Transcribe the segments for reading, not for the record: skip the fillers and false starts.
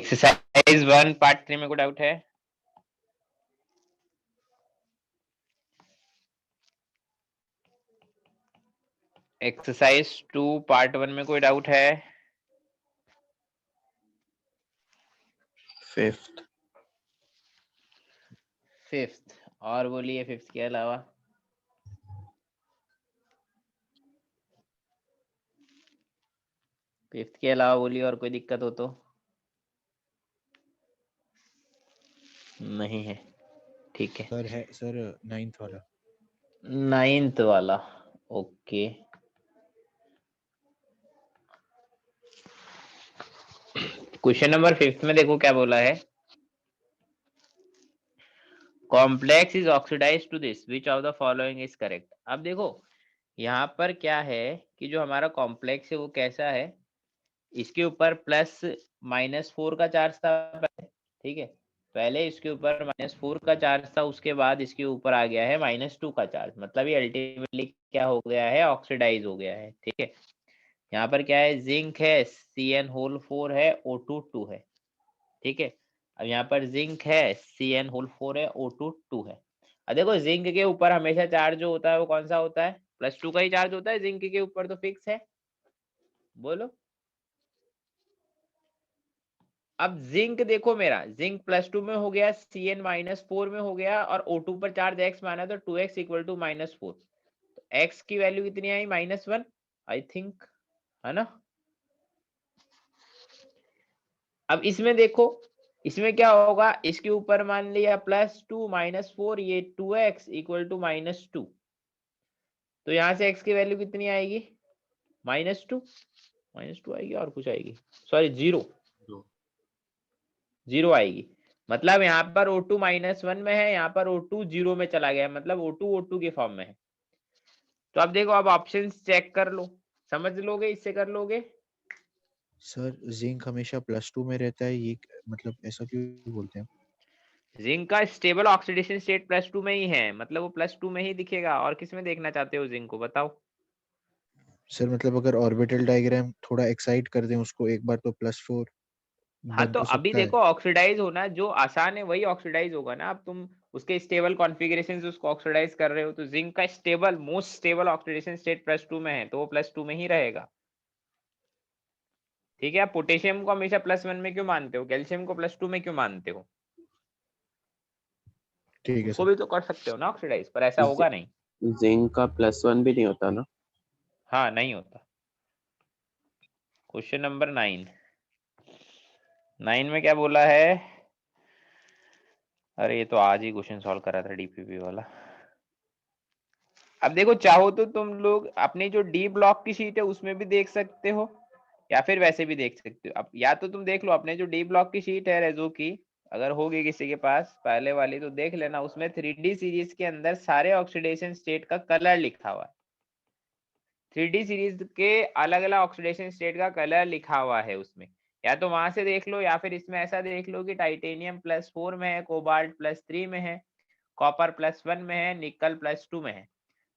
Exercise 1 part 3 में कोई doubt है? एक्सरसाइज 2 पार्ट 1 में कोई डाउट है? फिफ्थ और बोलिए फिफ्थ के अलावा। फिफ्थ के अलावा बोलिए और कोई दिक्कत हो तो। नहीं है, ठीक है। सर है सर, 9th वाला। 9th वाला, ओके। क्वेश्चन नंबर 5 में देखो क्या बोला है। Complex is oxidise to this, which of the following is correct. अब देखो यहाँ पर क्या है कि जो हमारा कॉम्प्लेक्स है वो कैसा है, इसके ऊपर प्लस -4 का चार्ज था पहले, ठीक है। पहले इसके ऊपर -4 का चार्ज था, उसके बाद इसके ऊपर आ गया है -2 का चार्ज, मतलब ये अल्टीमेटली क्या हो गया है, ऑक्सीडाइज हो गया है, ठीक है। यहाँ पर क्या है, जिंक है Cn4 है, O2 है, ठीक है। अब यहाँ पर जिंक है Cn4 है, O2 है। अब देखो जिंक के ऊपर हमेशा चार्ज जो होता है वो कौन सा होता है, +2 का ही चार्ज होता है जिंक के ऊपर, तो फिक्स है। बोलो। अब जिंक देखो, मेरा जिंक +2 में हो गया, Cn-4 में हो गया, और O2 पर चार्ज x माना तो 2x = -4, तो x की वैल्यू कितनी आई, -1 आई थिंक, है ना। अब इसमें देखो, इसमें क्या होगा, इसके ऊपर मान लिया +2 -4, ये 2x = -2, तो यहां से x की वैल्यू कितनी आएगी, -2 आएगी, और कुछ आएगी, सॉरी 0 आएगी। मतलब यहाँ पर O2 -1 में है, यहाँ पर O2 0 में चला गया, मतलब O2 के फॉर्म में है। तो अब देखो, अब ऑप्शंस चेक कर लो, समझ लोगे, इससे कर लोगे। सर जिंक हमेशा +2 में रहता है, ये मतलब ऐसा क्यों बोलते हैं? जिंक का स्टेबल ऑक्सीडेशन स्टेट +2 में ही है, मतलब वो +2 में ही दिखेगा। और किस में देखना चाहते हो जिंक को, बताओ। सर मतलब अगर ऑर्बिटल डायग्राम थोड़ा एक्साइट कर दें उसको एक बार, तो +4 हाँ, बन तो तो अभी सकता है। देखो ऑक्सीडाइज होना जो आसान है वही ऑक्सीडाइज होगा ना। अब तुम उसके स्टेबल कॉन्फ़िगरेशन से उसको ऑक्सीडाइज कर रहे हो, तो जिंक का stable, most stable oxidation state +2 में है, तो वो +2 में ही रहेगा, ठीक है। आप पोटेशियम को हमेशा +1 में क्यों मानते हो, कैल्शियम को +2 में क्यों मानते हो, ठीक है उसको सर। भी तो कर सकते हो ना ऑक्सीडाइज, पर ऐसा होगा नहीं। जिंक का +1 भी नहीं होता ना। हाँ, नहीं होता। क्वेश्चन नंबर 9 में क्या बोला है, अरे ये तो आज ही क्वेश्चन सॉल्व करा था डीपीपी वाला। अब देखो, चाहो तो तुम लोग अपनी जो डी ब्लॉक की शीट है उसमें भी देख सकते हो, या फिर वैसे भी देख सकते हो। अब या तो तुम देख लो अपने जो डी ब्लॉक की शीट है रेजो की, अगर होगी किसी के पास पहले वाली, तो देख लेना, उसमें 3D सीरीज के अंदर सारे ऑक्सीडेशन स्टेट का कलर लिखा हुआ है। 3D सीरीज के अलग अलग ऑक्सीडेशन स्टेट का कलर लिखा हुआ है उसमें, या तो वहां से देख लो, या फिर इसमें ऐसा देख लो कि टाइटेनियम +4 में है, कोबाल्ट +3 में है, कॉपर +1 में है, निकल +2 में है।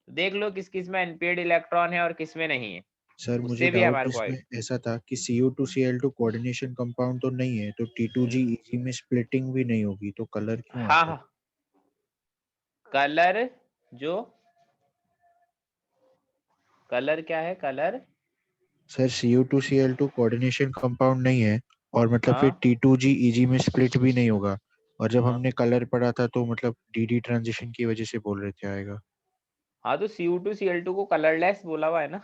देख लो किस किस में अनपेड इलेक्ट्रॉन है और किस में नहीं है, सर मुझे उससे भी डाउट हमारे को इसमें ऐसा था कि CO2Cl2 कोऑर्डिनेशन कंपाउंड तो नहीं है, तो T2G में स्प्लिटिंग भी नहीं होगी, तो कलर क्यों हाँ आता है? हाँ, कलर जो, कलर क्या है, colour, sir CO2Cl2 coordination compound नहीं है, और मतलब फिर हाँ T2G में स्प्लिट भी नहीं होगा, और जब हाँ हमने कलर पढ़ा था तो मतलब DD ट्रांजिशन की वजह से बोल रहे थे आएगा। हाँ, तो CO2Cl2 को कलरलेस बोला हुआ है ना,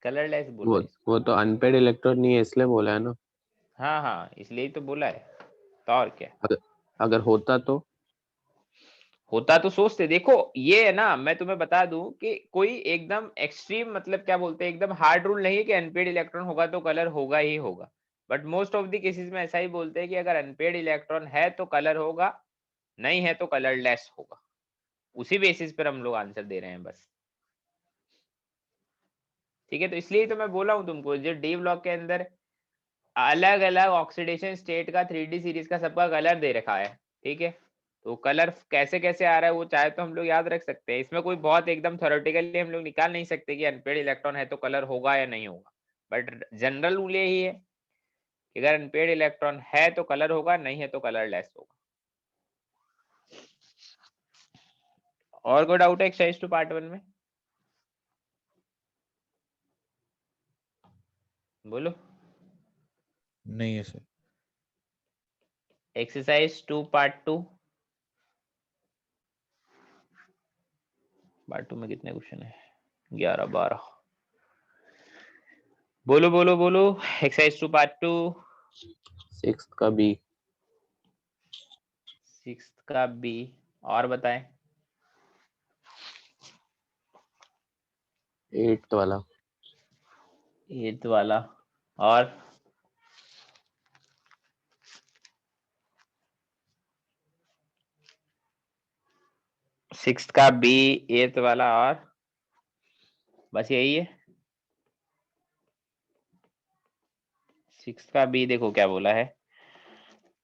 कलरलेस बोला वो है इसको। वो तो अनपेड इलेक्ट्रॉन नहीं है इसलिए बोला है ना। हाँ हाँ, इसलिए ही तो बोला है, तो और क्या। अगर अगर होता तो होता तो सोचते, देखो ये है ना, मैं तुम्हें बता दूं कि कोई एकदम एक्सट्रीम, मतलब क्या बोलते हैं, एकदम हार्ड रूल नहीं है कि अनपेड इलेक्ट्रॉन होगा तो कलर होगा ही होगा, but most of the cases में ऐसा ही बोलते हैं कि अगर अनपेड इलेक्ट्रॉन है तो कलर होगा, नहीं है तो कलरलेस होगा। उसी बेसिस पर हम लोग आंसर दे रहे हैं बस, ठीक है। तो इसलिए तो मैं बोला हूं तुमको, जो डी ब्लॉक के अंदर अलग अलग ऑक्सीडेशन स्टेट का 3D सीरीज का सबका कलर दे रखा है, ठीक है। तो कलर कैसे कैसे आ रहा है वो चाहे तो हम लोग याद रख सकते हैं, इसमें कोई बहुत एकदम थ्योरेटिकली हम लोग निकाल नहीं सकते कि अनपेड इलेक्ट्रॉन है तो कलर होगा या नहीं होगा, बट जनरल रूल यही है कि अगर अनपेड इलेक्ट्रॉन है तो कलर होगा, नहीं है तो कलरलेस होगा। और कोई डाउट है एक्सरसाइज 2 पार्ट 1 में? बोलो। नहीं है सर। एक्सरसाइज 2 पार्ट 2, पार्ट 2 में कितने क्वेश्चन है? 11 12। बोलो बोलो बोलो। Exercise 2 part 2। 6 का बी। 6 का बी। और बताएं। 8 वाला। 8 वाला। और 6 का बी, 8 वाला, और बस यही है। 6 का बी देखो क्या बोला है,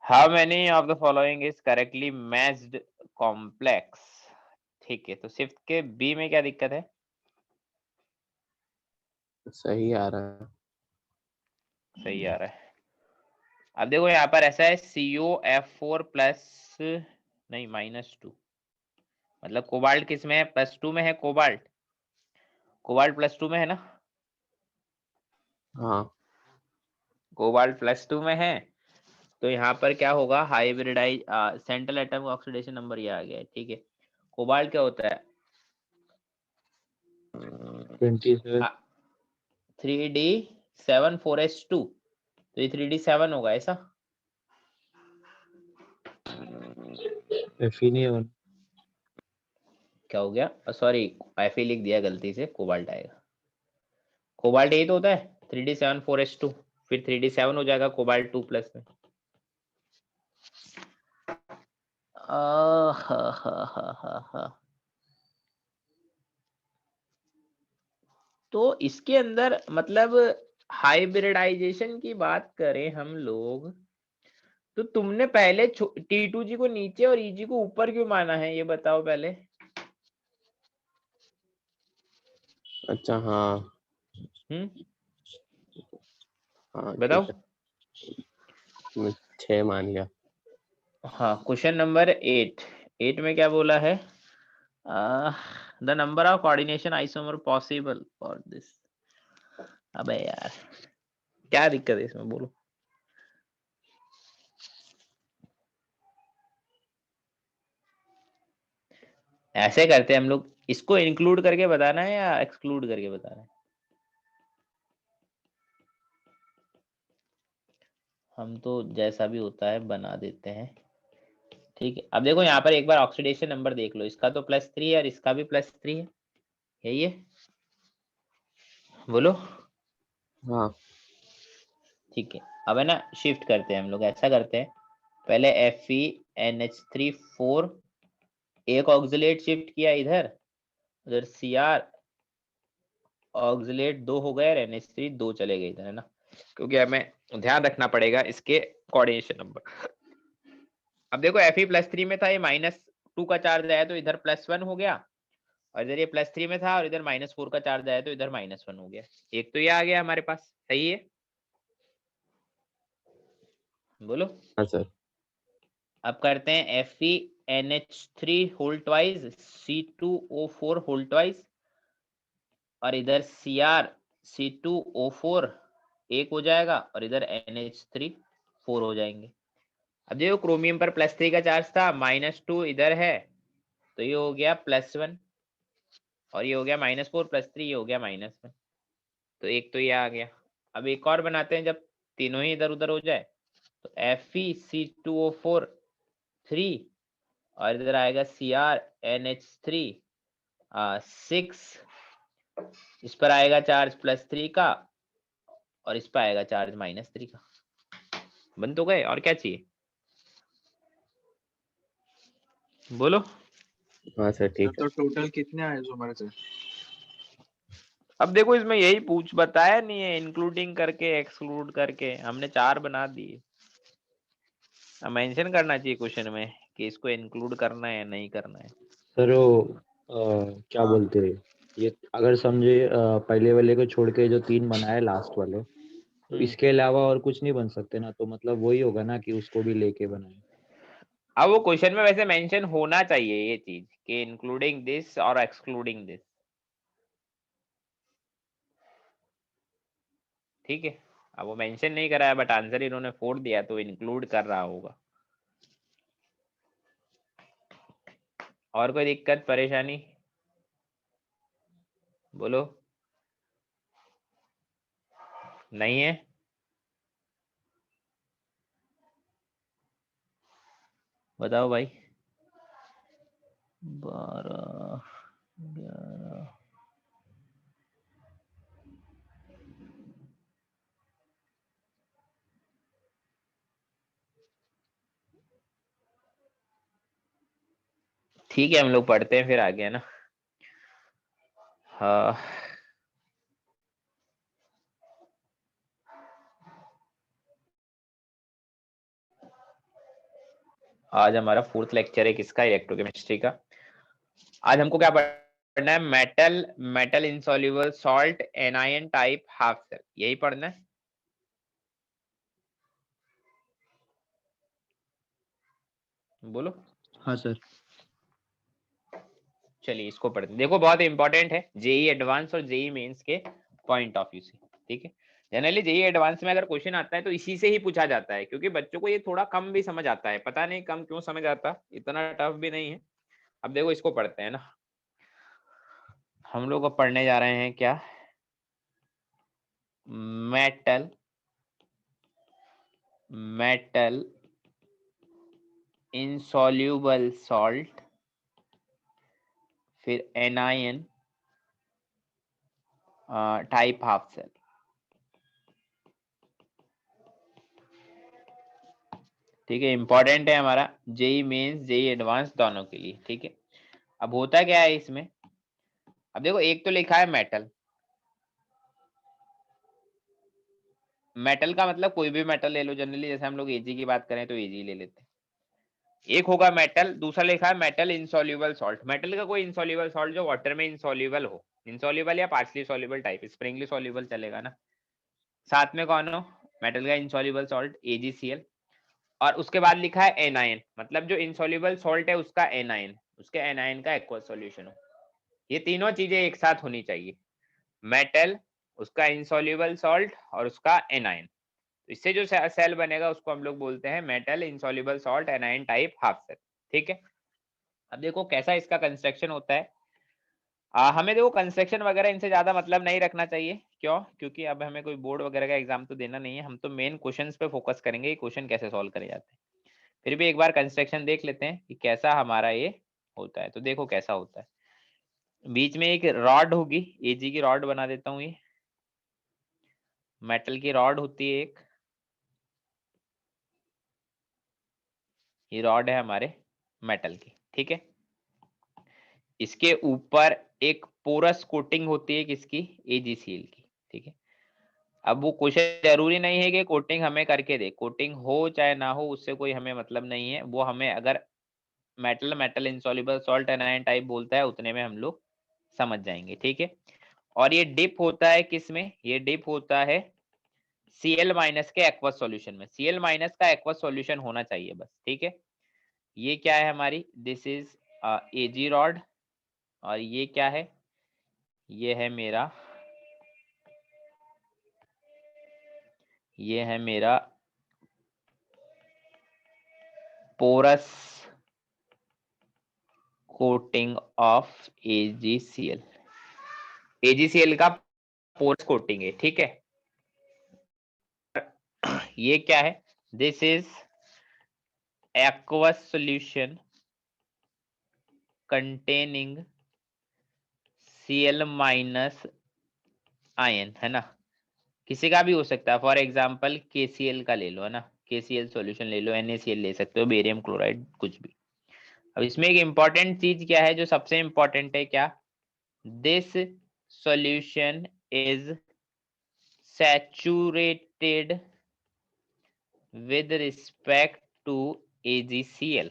how many of the following is correctly matched complex. ठीक है, तो 6 के बी में क्या दिक्कत है? सही आ रहा है। सही आ रहा है। अब देखो यहाँ पर ऐसा है COF4 प्लस, नहीं -2, मतलब कोबाल्ट किस में है? +2 में है कोबाल्ट। कोबाल्ट +2 में है ना? हाँ। कोबाल्ट +2 में है, तो यहाँ पर क्या होगा? हाइब्रिडाइज सेंट्रल एटम का ऑक्सीडेशन नंबर ये आ गया है। ठीक है, कोबाल्ट क्या होता है? 27। 3D7 4s2, तो ये 3D7 होगा ऐसा। Fe नहीं है। क्या हो गया? सॉरी, Fe लिख दिया गलती से, कोबाल्ट आएगा। कोबाल्ट यही तो होता है 3D7 4s2, फिर 3D7 हो जाएगा कोबाल्ट 2 प्लस में। तो इसके अंदर मतलब हाइब्रिडाइजेशन की बात करें हम लोग, तो तुमने पहले T2G को नीचे और EG को ऊपर क्यों माना है, ये बताओ पहले। अच्छा हाँ। हाँ बताओ। ठीक है, मैं 6 मान लिया। हाँ, क्वेश्चन नंबर 8 में क्या बोला है? The number of coordination isomer possible for this. अबे यार, क्या दिक्कत है इसमें, बोलो। ऐसे करते हैं हम लोग, इसको इंक्लूड करके बताना है या एक्सक्लूड करके बताना है? हम तो जैसा भी होता है बना देते हैं। ठीक है, अब देखो यहाँ पर एक बार ऑक्सीडेशन नंबर देख लो, इसका तो +3 है और इसका भी +3 है, यही है, बोलो। हाँ। ठीक है, अब है ना, शिफ्ट करते हैं हम लोग, ऐसा करते हैं, पहले FeNH3 4, एक ऑक्सिलेट शिफ्ट किया इधर, उधर Cr ऑक्सिलेट 2 हो गए और NH3 2 चले गए इधर, है ना, क्योंकि हमें ध्यान रखना पड़ेगा इसके कोऑर्डिनेशन नंबर। अब देखो Fe+3 में था, ये -2 का चार्ज आया तो इधर +1 हो गया, और इधर ये +3 में था और इधर -4 का चार्ज आया तो इधर -1 हो गया। एक तो ये आ गया हमारे पास, सही है, बोलो। हाँ सर। अब करते हैं FeNH3 whole twice C2O4 whole twice, और इधर Cr C2O4 एक हो जाएगा, और इधर NH3 4 हो जाएंगे। अब देखो क्रोमियम पर +3 का चार्ज था, -2 इधर है, तो ये हो गया +1, और ये हो गया -4 +3, ये हो गया -1, तो एक तो ये आ गया। अब एक और बनाते हैं जब तीनों ही इधर उधर हो जाए, तो FeC2O4 3, और इधर आएगा CrNH3 6, इस पर आएगा चार्ज +3 का, और इस पर आएगा चार्ज -3 का। बन तो गए, और क्या चाहिए, बोलो। हाँ सर ठीक है। तो टोटल कितने आइसोमर थे? अब देखो इसमें यही पूछ बताया नहीं है, इंक्लूडिंग करके एक्सक्लूड करके हमने 4 बना दिए। अब मेंशन करना चाहिए क्वेश्चन में कि इसको इंक्लूड करना है या नहीं करना है। सर वो क्या हाँ। बोलते हैं, ये अगर समझे पहले वाले को छोड़ के जो 3 बनाए लास्ट वाले, तो इसके अलावा और कुछ नहीं बन सकते ना, तो मतलब वही होगा ना कि उसको भी लेके बनाए। अब वो क्वेश्चन में वैसे मेंशन होना चाहिए ये चीज कि इंक्लूडिंग दिस और एक्सक्लूडिंग दिस, ठीक है। अब वो मेंशन नहीं करा है बट आंसर इन्होंने 4 दिया तो इंक्लूड कर रहा होगा। और कोई दिक्कत परेशानी बोलो, नहीं है? बताओ भाई। 12 11 ठीक है, हम लोग पढ़ते हैं फिर आगे, है ना। हाँ, आज हमारा 4th लेक्चर है किसका, इलेक्ट्रोकेमिस्ट्री का। आज हमको क्या पढ़ना है, metal insoluble salt anion type half cell, यही पढ़ना है। बोलो। हाँ सर। चलिए इसको पढ़ते हैं। देखो बहुत इंपॉर्टेंट है जेई एडवांस और जेई मेंस के पॉइंट ऑफ व्यू से, ठीक है। जनरली जेई एडवांस में अगर क्वेश्चन आता है तो इसी से ही पूछा जाता है, क्योंकि बच्चों को ये थोड़ा कम भी समझ आता है, पता नहीं कम क्यों समझ आता, इतना टफ भी नहीं है। अब देखो इसको पढ़ते हैं ना, हम लोग अब पढ़ने जा रहे हैं क्या, मेटल इनसॉल्युबल सॉल्ट, फिर एनायन टाइप हाफ सेल, ठीक है। इंपॉर्टेंट है हमारा जेई मेंस जेई एडवांस दोनों के लिए, ठीक है। अब होता क्या है इसमें, अब देखो एक तो लिखा है मेटल, मेटल का मतलब कोई भी मेटल ले लो, जनरली जैसे हम लोग एजी की बात करें तो एजी ले लेते हैं। एक होगा मेटल, दूसरा लिखा है मेटल इनसॉल्युबल सॉल्ट। मेटल का कोई इनसॉल्युबल सॉल्ट जो वाटर में इनसॉल्युबल हो, इनसॉल्युबल या partially soluble type, Sprüngli soluble चलेगा ना। साथ में कौन हो, मेटल का इनसॉल्युबल सॉल्ट AgCl, और उसके बाद लिखा है एनायन, मतलब जो इनसॉल्युबल सॉल्ट है उसका एनायन, उसके एनायन का एक्वस सॉल्यूशन हो। ये तीनों चीजें एक साथ होनी चाहिए, मेटल, उसका इनसॉल्युबल सॉल्ट और उसका एनायन। इससे जो सेल बनेगा उसको हम लोग बोलते हैं metal insoluble salt anion type half cell, ठीक है। अब देखो कैसा इसका कंस्ट्रक्शन होता है। हमें देखो कंस्ट्रक्शन वगैरह इनसे ज्यादा मतलब नहीं रखना चाहिए, क्यों, क्योंकि अब हमें कोई बोर्ड वगैरह का एग्जाम तो देना नहीं है, हम तो मेन क्वेश्चंस पे फोकस करेंगे, क्वेश्चन कैसे सॉल्व करे जाते हैं। फिर भी एक बार कंस्ट्रक्शन देख लेते हैं कि कैसा हमारा ये होता है। तो देखो कैसा होता है, बीच में एक रॉड होगी, एजी की रॉड बना देता हूँ, ये मेटल की रॉड होती है एक, ये रॉड है हमारे मेटल की, ठीक है। इसके ऊपर एक पोरस कोटिंग होती है किसकी, AgCl की, ठीक है। अब वो क्वेश्चन जरूरी नहीं है कि कोटिंग हमें करके दे, कोटिंग हो चाहे ना हो उससे कोई हमें मतलब नहीं है, वो हमें अगर metal insoluble salt anion type बोलता है उतने में हम लोग समझ जाएंगे, ठीक है। और ये डिप होता है किसमें, ये डिप होता है Cl माइनस के एक्वस सॉल्यूशन में, Cl माइनस का एक्वस सॉल्यूशन होना चाहिए बस, ठीक है। ये क्या है हमारी, दिस इज Ag रॉड, और ये क्या है, ये है मेरा, ये है मेरा porous coating of AgCl, AgCl का पोरस कोटिंग है, ठीक है। ये क्या है, this is aqueous solution containing Cl minus ion, है ना। किसी का भी हो सकता है, फॉर एग्जांपल KCl का ले लो, है ना, KCl सॉल्यूशन ले लो, NaCl ले सकते हो, बेरियम क्लोराइड, कुछ भी। अब इसमें एक इंपॉर्टेंट चीज क्या है, जो सबसे इंपॉर्टेंट है, क्या, this solution is saturated with respect to AgCl,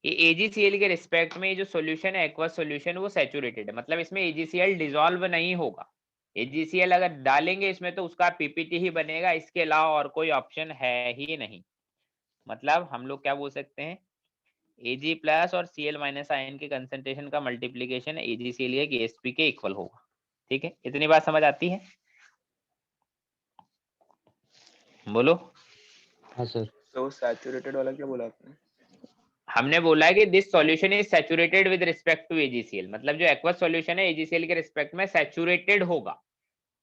ये AgCl के रिस्पेक्ट में जो सॉल्यूशन है एक्वस सॉल्यूशन वो सैचुरेटेड है, मतलब इसमें AgCl डिसॉल्व नहीं होगा। AgCl अगर डालेंगे इसमें तो उसका PPT ही बनेगा, इसके अलावा और कोई ऑप्शन है ही नहीं। मतलब हम लोग क्या बोल सकते हैं, Ag प्लस और Cl माइनस आयन के कंसंट्रेशन का मल्टीप्लीकेशन AgCl या KSP के इक्वल होगा। ठीक है, इतनी बात समझ आती है? बोलो। हाँ सर। तो सैचुरेटेड वाला क्या बोला आपने? हमने बोला है कि this solution is saturated with respect to AgCl, मतलब जो एक्वस सॉल्यूशन है AgCl के रिस्पेक्ट में सैचुरेटेड होगा।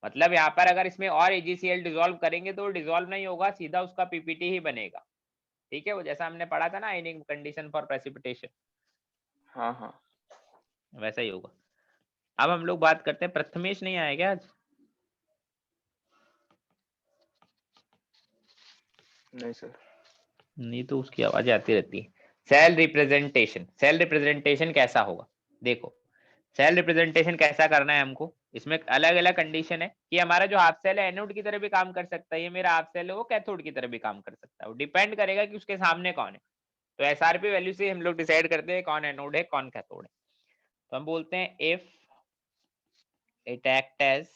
मतलब यहाँ पर अगर इसमें और AgCl डिसॉल्व करेंगे तो डिसॉल्व नहीं होगा, सीधा उसका पीपीटी ही बनेगा। ठीक है, वो जैसा हमने पढ़ा था ना आयनिंग कंडीशन फॉर प्रेसिपिटेशन, हाँ हाँ वैसा ही होगा। अब हम लोग बात करते हैं, प्रथमेश नहीं आया क्या आज? नहीं सर। नहीं तो उसकी आवाज आती रहती है। सेल रिप्रेजेंटेशन, सेल रिप्रेजेंटेशन कैसा होगा? देखो सेल रिप्रेजेंटेशन कैसा करना है हमको, इसमें अलग अलग कंडीशन है कि हमारा जो हाफ सेल है एनोड की तरह भी काम कर सकता है, ये मेरा हाफ सेल है वो कैथोड की तरह भी काम कर सकता है, वो डिपेंड करेगा कि उसके सामने कौन है। तो एसआरपी वैल्यू से हम लोग डिसाइड करते हैं कौन एनोड है कौन कैथोड है। तो हम बोलते हैं if it act as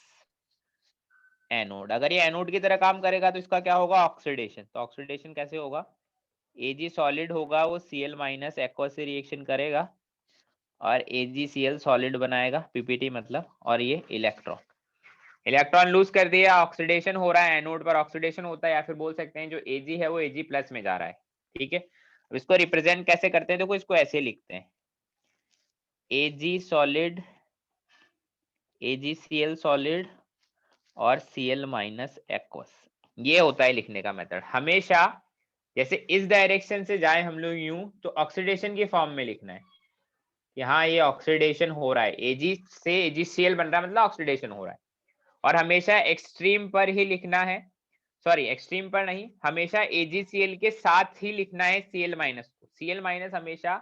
anode, अगर ये एनोड की तरह काम करेगा तो इसका क्या होगा, ऑक्सीडेशन। तो ऑक्सीडेशन कैसे होगा, Ag सॉलिड होगा वो Cl माइनस एक्वस से रिएक्शन करेगा और AgCl सॉलिड बनाएगा, पीपीटी मतलब, और ये इलेक्ट्रॉन लूज कर दिया, ऑक्सीडेशन हो रहा है, एनोड पर ऑक्सीडेशन होता है, या फिर बोल सकते हैं जो Ag है वो Ag प्लस में जा रहा है। ठीक है, अब इसको रिप्रेजेंट कैसे करते हैं, देखो इसको ऐसे लिखते हैं Ag सॉलिड AgCl सॉलिड और Cl माइनस एक्वस, ये होता है लिखने का मेथड। हमेशा जैसे इस डायरेक्शन से जाए हम लोग यूं तो ऑक्सीडेशन की फॉर्म में लिखना है कि हाँ ये ऑक्सीडेशन हो रहा है, Ag से AgCl बन रहा है मतलब ऑक्सीडेशन हो रहा है। और हमेशा एक्सट्रीम पर ही लिखना है, सॉरी एक्सट्रीम पर नहीं, हमेशा AgCl के साथ ही लिखना है Cl माइनस को। Cl माइनस हमेशा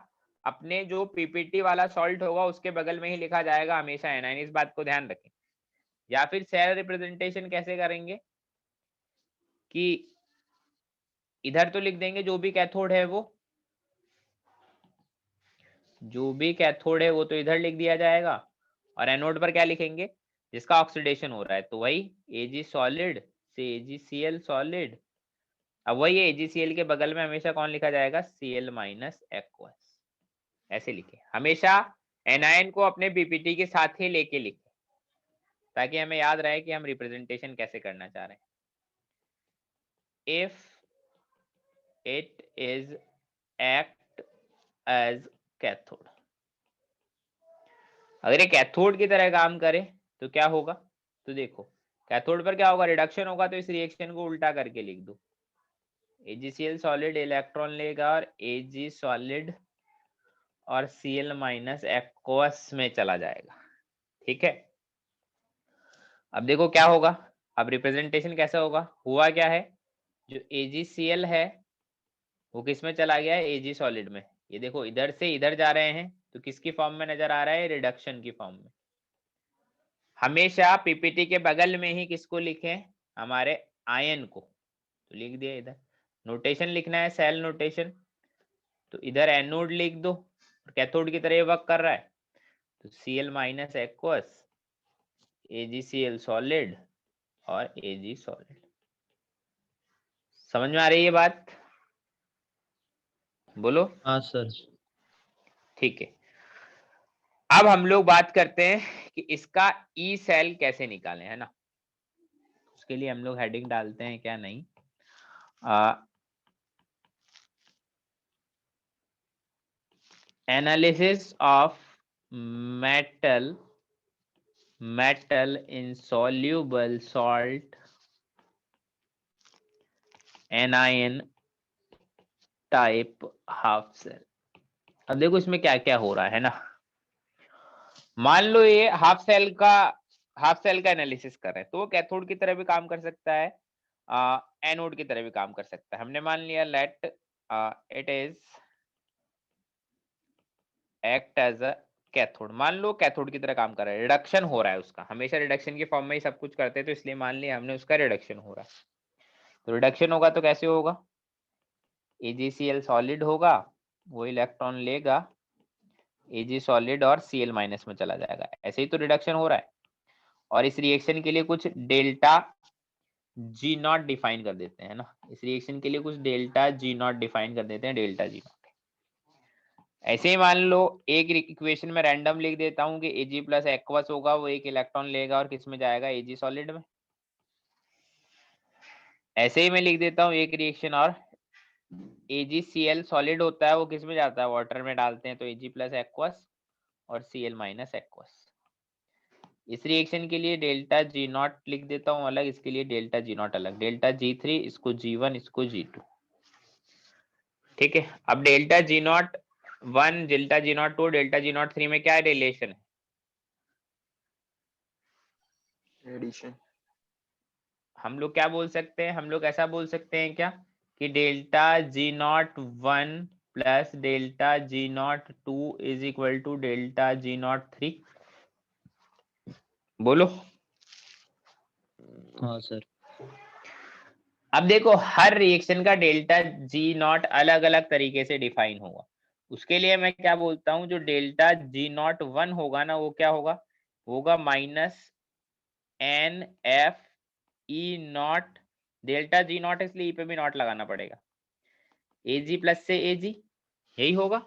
अपने जो पीपीटी वाला सॉल्ट होगा उसके बगल में ही लिखा जाएगा हमेशा एनाइन, इस बात को ध्यान रखें। या फिर सेल रिप्रेजेंटेशन कैसे करेंगे कि इधर तो लिख देंगे जो भी कैथोड है वो, जो भी कैथोड है वो तो इधर लिख दिया जाएगा, और एनोड पर क्या लिखेंगे, जिसका ऑक्सीडेशन हो रहा है, तो वही Ag सॉलिड से AgCl सॉलिड। अब वही AgCl के बगल में हमेशा कौन लिखा जाएगा, Cl माइनस एक्वस, ऐसे लिखे हमेशा। एनायन को अपने पीपीटी के साथ ही लेके लिखे ताकि हमें याद रहे कि हम रिप्रेजेंटेशन कैसे करना चाह रहे हैं। If it is act as cathode, अगर ये कैथोड की तरह काम करे तो क्या होगा, तो देखो कैथोड पर क्या होगा, रिडक्शन होगा, तो इस रिएक्शन को उल्टा करके लिख दो, AgCl सॉलिड इलेक्ट्रॉन लेगा और Ag सॉलिड और Cl माइनस एक्वस में चला जाएगा। ठीक है, अब देखो क्या होगा, अब रिप्रेजेंटेशन कैसा होगा, हुआ क्या है, जो AgCl है वो किस में चला गया है, Ag सॉलिड में। ये देखो इधर से इधर जा रहे हैं तो किसकी फॉर्म में नजर आ रहा है, रिडक्शन की फॉर्म में। हमेशा पीपीटी के बगल में ही किसको लिखें, हमारे आयन को, तो लिख दिया इधर। नोटेशन लिखना है सेल नोटेशन, तो इधर एनोड लिख दो, कैथोड की तरह वर्क कर रहा है, तो Cl minus aqueous AgCl solid और Ag सॉलिड। समझ में आ रही है बात, बोलो। हाँ सर। ठीक है, अब हम लोग बात करते हैं कि इसका ई सेल कैसे निकालें, है ना। उसके लिए हम लोग हेडिंग डालते हैं, क्या नहीं, analysis of metal insoluble salt anion type half cell. अब देखो इसमें क्या क्या हो रहा है ना, मान लो ये हाफ सेल का एनालिसिस कर रहे हैं, तो वो कैथोड की तरह भी काम कर सकता है, एनोड की तरह भी काम कर सकता है। हमने मान लिया let it is act as a cathode, मान लो कैथोड की तरह काम कर रहा है, रिडक्शन हो रहा है उसका, हमेशा रिडक्शन की फॉर्म में ही सब कुछ करते हैं, तो इसलिए मान लिया हमने उसका रिडक्शन हो रहा है। तो रिडक्शन होगा तो कैसे होगा, AgCl सॉलिड होगा, वो इलेक्ट्रॉन लेगा Ag सॉलिड और Cl माइनस में चला जाएगा। ऐसे ही तो रिडक्शन हो रहा है। और इस रिएक्शन के लिए कुछ डेल्टा G नॉट डिफाइन कर देते हैं ना, इस रिएक्शन के लिए कुछ डेल्टा G नॉट डिफाइन कर देते हैं, डेल्टा G नॉट। ऐसे ही मान लो एक इक्वेशन में रैंडम लिख देता हूँ कि Ag प्लस एक्वस होगा, वो एक इलेक्ट्रॉन लेगा और किस में जाएगा, Ag सॉलिड में। ऐसे ही मैं लिख देता हूँ एक रिएक्शन और AgCl सॉलिड होता है, वो किस में जाता है, वाटर में डालते हैं, तो Ag प्लस एक्वस और Cl माइनस एक्वस। इस रिएक्शन के लिए डेल्टा G नॉट लिख देता हूँ अलग, इसके लिए डेल्टा G नॉट अलग, डेल्टा G3 इसको G1 इसको G2। ठीक है, अब delta G naught 1 delta G naught 2 delta G naught 3 में क्या रिलेशन है, एडिशन। हम लोग क्या बोल सकते हैं, हम लोग ऐसा बोल सकते हैं क्या कि delta G naught 1 plus delta G naught 2 is equal to delta G naught 3। बोलो। हाँ सर। अब देखो हर रिएक्शन का डेल्टा G नॉट अलग अलग तरीके से डिफाइन होगा। उसके लिए मैं क्या बोलता हूं, जो डेल्टा G नॉट 1 होगा ना, वो क्या होगा, होगा minus NF E not, delta G not इसलिए E पे भी नॉट लगाना पड़ेगा, Ag प्लस से Ag, यही होगा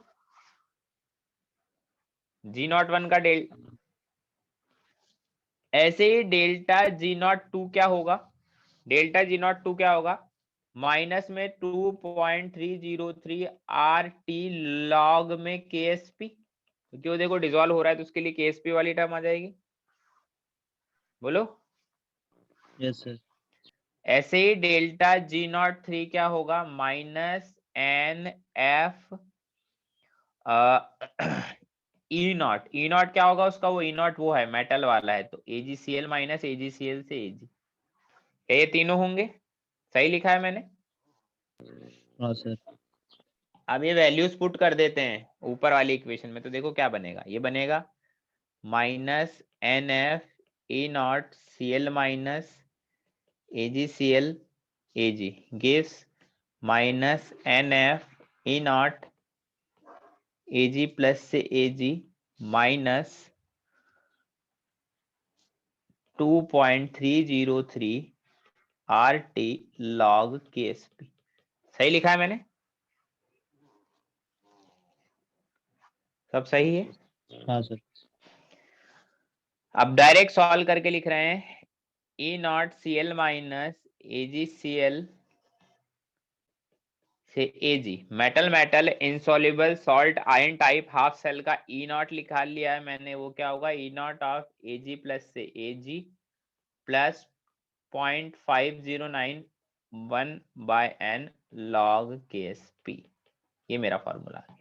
G नॉट 1 का डेल। ऐसे ही डेल्टा G नॉट 2 क्या होगा, डेल्टा G नॉट 2 क्या होगा, माइनस में 2.303 RT लॉग में KSP, क्योंकि वो देखो डिसॉल्व हो रहा है तो उसके लिए KSP वाली टर्म आ जाएगी। बोलो। Yes sir. ऐसे ही डेल्टा G नॉट 3 क्या होगा, minus NF E not, E not क्या होगा उसका, वो E नॉट वो है मेटल वाला है, तो AgCl माइनस AgCl से Ag, ये तीनों होंगे, सही लिखा है मैंने। हाँ सर। अब ये वैल्यूज पुट कर देते हैं ऊपर वाली इक्वेशन में, तो देखो क्या बनेगा, ये बनेगा minus NF E naught Cl minus AgCl Ag gives minus NF E naught Ag plus से Ag minus 2.303 RT log KSP। सही लिखा है मैंने, सब सही है। हाँ सर। अब डायरेक्ट सॉल्व करके लिख रहे हैं, E naught Cl minus AgCl से Ag, metal metal insoluble salt ion type half cell का E नॉट लिखा लिया है मैंने, वो क्या होगा, E naught of Ag plus से Ag plus 0.5091 by n log KSP। ये मेरा फॉर्मूला आ गया।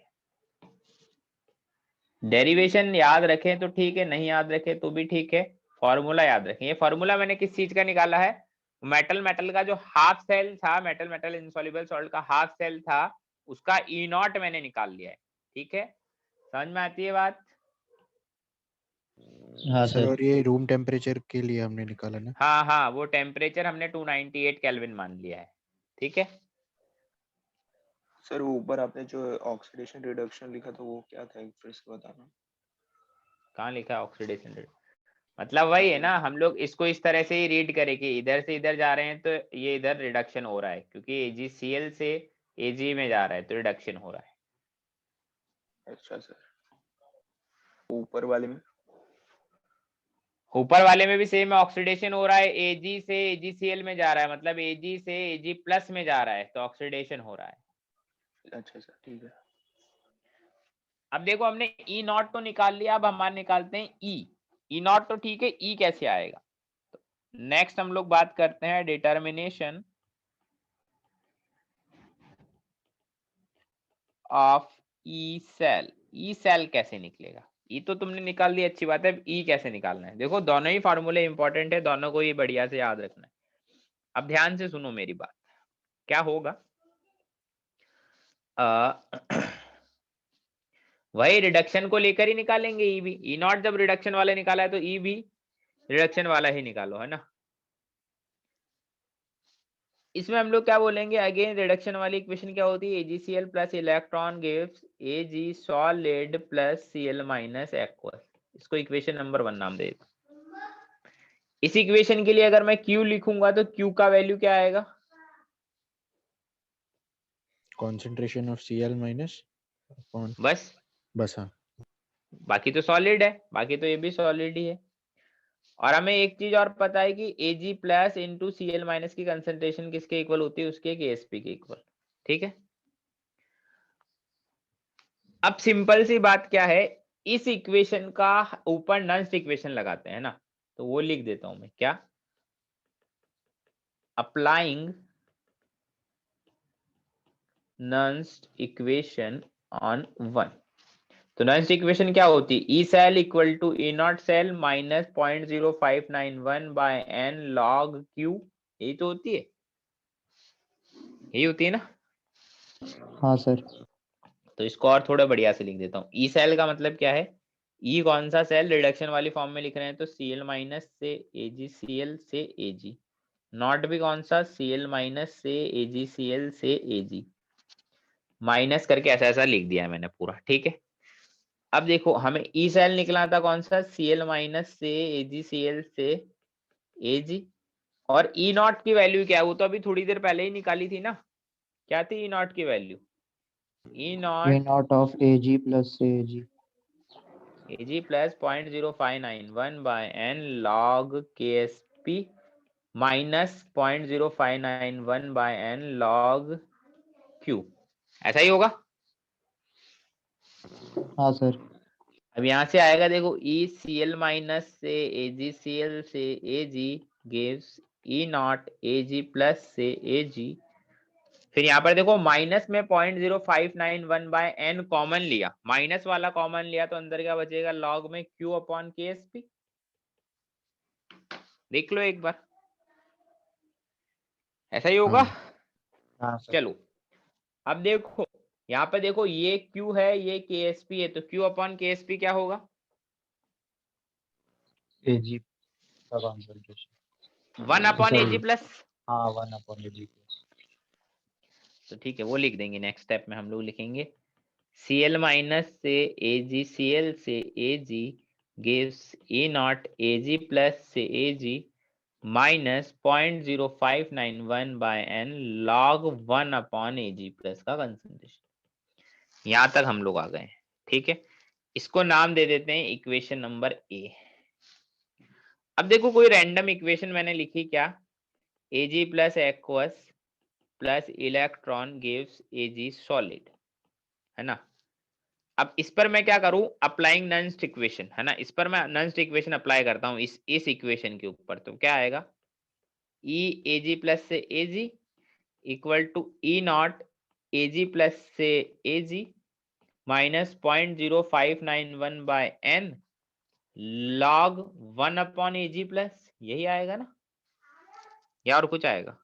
डेरिवेशन याद रखें तो ठीक है, नहीं याद रखें तो भी ठीक है, फॉर्मूला याद रखें। ये फॉर्मूला मैंने किस चीज का निकाला है, मेटल मेटल का जो हाफ सेल था, मेटल मेटल इनसॉल्युबल सॉल्ट का हाफ सेल था, उसका E नॉट मैंने निकाल लिया है। ठीक है, समझ में आती है बात। हाँ सर सर। और ये रूम टेम्परेचर के लिए हमने निकाला ना। हाँ हाँ, वो टेम्परेचर हमने 298 केल्विन मान लिया है। ठीक है, सर वो ऊपर आपने जो ऑक्सीडेशन रिडक्शन लिखा था वो क्या था, एक फिर से बताना। कहाँ लिखा है ऑक्सीडेशन रेट, मतलब वही है ना, हम लोग इसको इस तरह से ही रीड करें कि इधर से इधर जा रहे हैं तो ये इधर रिडक्शन हो रहा है, क्योंकि AgCl से Ag में जा रहा है तो रिडक्शन हो रहा है। अच्छा सर, ऊपर वाले में ऊपर वाले में भी सेम ऑक्सीडेशन हो रहा है, Ag से AgCl में जा रहा है, मतलब Ag से Ag प्लस में जा रहा है तो ऑक्सीडेशन हो रहा है। अच्छा सर ठीक है। अब देखो हमने E नॉट तो निकाल लिया, अब हमारे निकालते हैं E नॉट तो ठीक है, E कैसे आएगा। नेक्स्ट हम लोग बात करते हैं determination of E cell. E cell कैसे निकलेगा, E तो तुमने निकाल दिया, अच्छी बात है, अब E कैसे निकालना है। देखो दोनों ही फार्मूले इंपॉर्टेंट है, दोनों को ही बढ़िया से याद रखना है। अब ध्यान से सुनो मेरी बात, क्या होगा, वही रिडक्शन को लेकर ही निकालेंगे E भी। E नॉट जब रिडक्शन वाले निकाला है तो E भी रिडक्शन वाला ही निकालो, है ना। इसमें हम लोग क्या बोलेंगे, अगेन रिडक्शन वाली इक्वेशन क्या होती है, AgCl plus electron gives Ag solid plus Cl minus aqueous. इसको इक्वेशन नंबर 1 नाम दे देता हूं। इस इक्वेशन के लिए अगर मैं Q लिखूंगा तो Q का वैल्यू क्या आएगा, concentration of Cl minus upon, बस बस हाँ। बाकी तो सॉलिड है, बाकी तो ये भी सॉलिड ही है। और हमें एक चीज और पता है कि Ag plus into Cl minus की कंसेंट्रेशन किसके इक्वल होती है, उसके KSP के इक्वल। ठीक है, अब सिंपल सी बात क्या है, इस इक्वेशन का ऊपर नंस्ट इक्वेशन लगाते हैं ना, तो वो लिख देता हूं मैं, क्या, अप्लाइंग नंस्ट इक्वेशन ऑन 1। तो नंस्ट इक्वेशन क्या होती है, E cell equal to E naught cell minus 0.0591 by n log Q, यही तो होती है, यही होती है ना। हाँ सर। तो इसको और थोड़ा बढ़िया से लिख देता हूँ, ई सेल का मतलब क्या है, ई कौन सा सेल, रिडक्शन वाली फॉर्म में लिख रहे हैं तो Cl माइनस से AgCl से Ag, नॉट भी कौन सा, Cl माइनस से AgCl से Ag, माइनस करके ऐसा ऐसा लिख दिया है मैंने पूरा। ठीक है, अब देखो हमें ई सेल निकला था कौन सा, Cl माइनस से AgCl से Ag, और ई नॉट की वैल्यू क्या है, वो तो अभी थोड़ी देर पहले ही निकाली थी ना, क्या थी ई नॉट की value, E A naught naught of Ag plus से Ag Ag plus 0.0591 by n log KSP minus 0.0591 by n log Q, ऐसा ही होगा। हाँ सर। अब यहाँ से आएगा देखो, ECl माइनस से AgCl से Ag gives E naught Ag plus से Ag, फिर यहाँ पर देखो माइनस में 0.0591 बाय एन कॉमन लिया, माइनस वाला कॉमन लिया तो अंदर क्या बचेगा, लॉग में Q अपॉन KSP। देख लो एक बार, ऐसा ही होगा। हाँ सर। चलो अब देखो यहाँ पे देखो, ये Q है ये KSP है, तो Q अपॉन KSP क्या होगा, Ag का कॉन्सेंट्रेशन 1 अपॉन Ag प्लस। हाँ 1 अपॉन Ag प्लस। तो ठीक है, वो लिख देंगे, नेक्स्ट स्टेप में हम लोग लिखेंगे Cl माइनस से AgCl से Ag gives E naught Ag plus से Ag minus 0.0591 by n log 1 upon Ag plus का कंसेंट्रेशन। यहां तक हम लोग आ गए हैं। ठीक है, इसको नाम दे देते हैं इक्वेशन नंबर A। अब देखो कोई रैंडम इक्वेशन मैंने लिखी, क्या, Ag plus aqueous plus electron gives Ag solid, है ना। अब इस पर मैं क्या करूं, अप्लाइंग नंस्ट इक्वेशन, है ना, इस पर मैं नंस्ट इक्वेशन अप्लाई करता हूं इस इक्वेशन के ऊपर, तो क्या आएगा, ई Ag प्लस से Ag equal to E naught Ag plus से Ag minus 0.0591 by n log 1 upon Ag plus, यही आएगा ना, या और कुछ आएगा।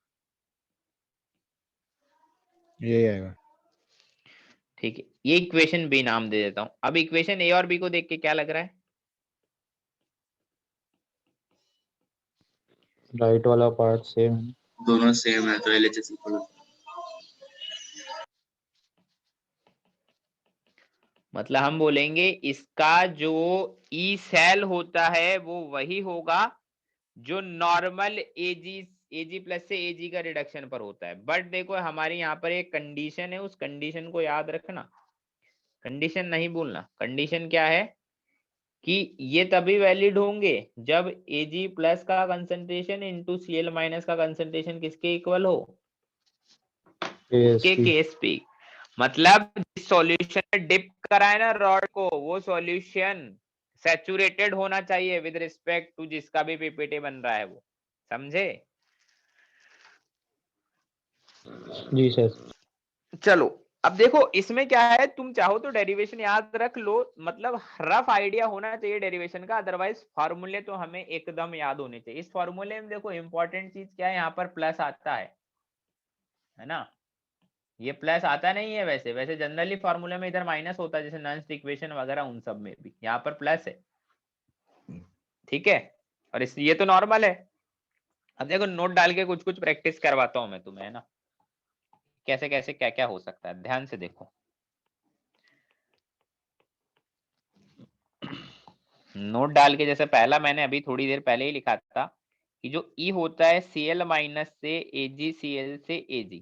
यही आएगा। ठीक है, ये इक्वेशन बी नाम दे देता हूं। अब इक्वेशन ए और बी को देख के क्या लग रहा है, राइट वाला पार्ट सेम है। दोनों सेम है तो LHS इक्वल। मतलब हम बोलेंगे इसका जो ई सेल होता है वो वही होगा जो नॉर्मल एजी प्लस से एजी का रिडक्शन पर होता है। बट देखो हमारे यहाँ पर एक कंडीशन है, उस कंडीशन को याद रखना, कंडीशन नहीं भूलना। कंडीशन क्या है कि ये तभी वैलिड होंगे जब एजी प्लस का कंसंट्रेशन इंटू Cl माइनस का कंसंट्रेशन किसके इक्वल हो, उसके KSP केएसपी। मतलब जिस सॉल्यूशन में डिप करा है ना रॉड को, वो सॉल्यूशन सैचुरेटेड होना चाहिए विद रिस्पेक्ट टू जिसका भी पीपीटी बन रहा है वो, समझे। जी सर। चलो अब देखो इसमें क्या है, तुम चाहो तो डेरिवेशन याद रख लो, मतलब रफ आइडिया होना चाहिए डेरिवेशन का, अदरवाइज फॉर्मूले तो हमें एकदम याद होने चाहिए। इस फॉर्मूले में देखो इंपॉर्टेंट चीज क्या है, यहाँ पर प्लस आता है ना, ये प्लस आता नहीं है। वैसे वैसे जनरली फॉर्मूले में इधर माइनस होता है, जैसे नॉन्स्ट इक्वेशन वगैरह उन सब में भी, यहाँ पर प्लस है। ठीक है, और इस ये तो नॉर्मल है, अब देखो नोट डाल के कुछ कुछ प्रैक्टिस करवाता हूं मैं तुम्हें, है ना, कैसे कैसे क्या क्या हो सकता है, ध्यान से देखो। नोट डाल के जैसे पहला मैंने अभी थोड़ी देर पहले ही लिखा था कि जो ई होता है Cl माइनस से Ag Cl से Ag,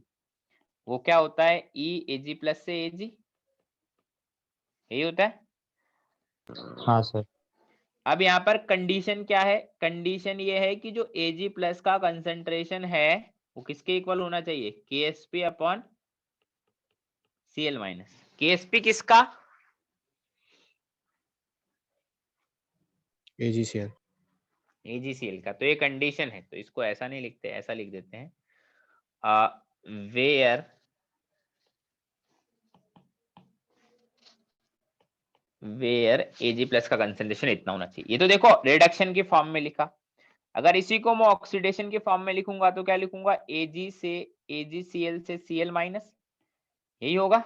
वो क्या होता है ई Ag प्लस से Ag, यही होता है। हाँ सर। अब यहाँ पर कंडीशन क्या है, कंडीशन ये है कि जो Ag प्लस का कंसंट्रेशन है वो किसके इक्वल होना चाहिए, Ksp upon Cl minus. Ksp किसका, AgCl। AgCl का। तो ये कंडीशन है, तो इसको ऐसा नहीं लिखते, ऐसा लिख देते हैं वेयर Ag प्लस का कंसंट्रेशन इतना होना चाहिए। ये तो देखो रिडक्शन की फॉर्म में लिखा। अगर इसी को मैं ऑक्सीडेशन की फॉर्म में लिखूंगा तो क्या लिखूंगा, Ag से AgCl से Cl माइनस, यही होगा।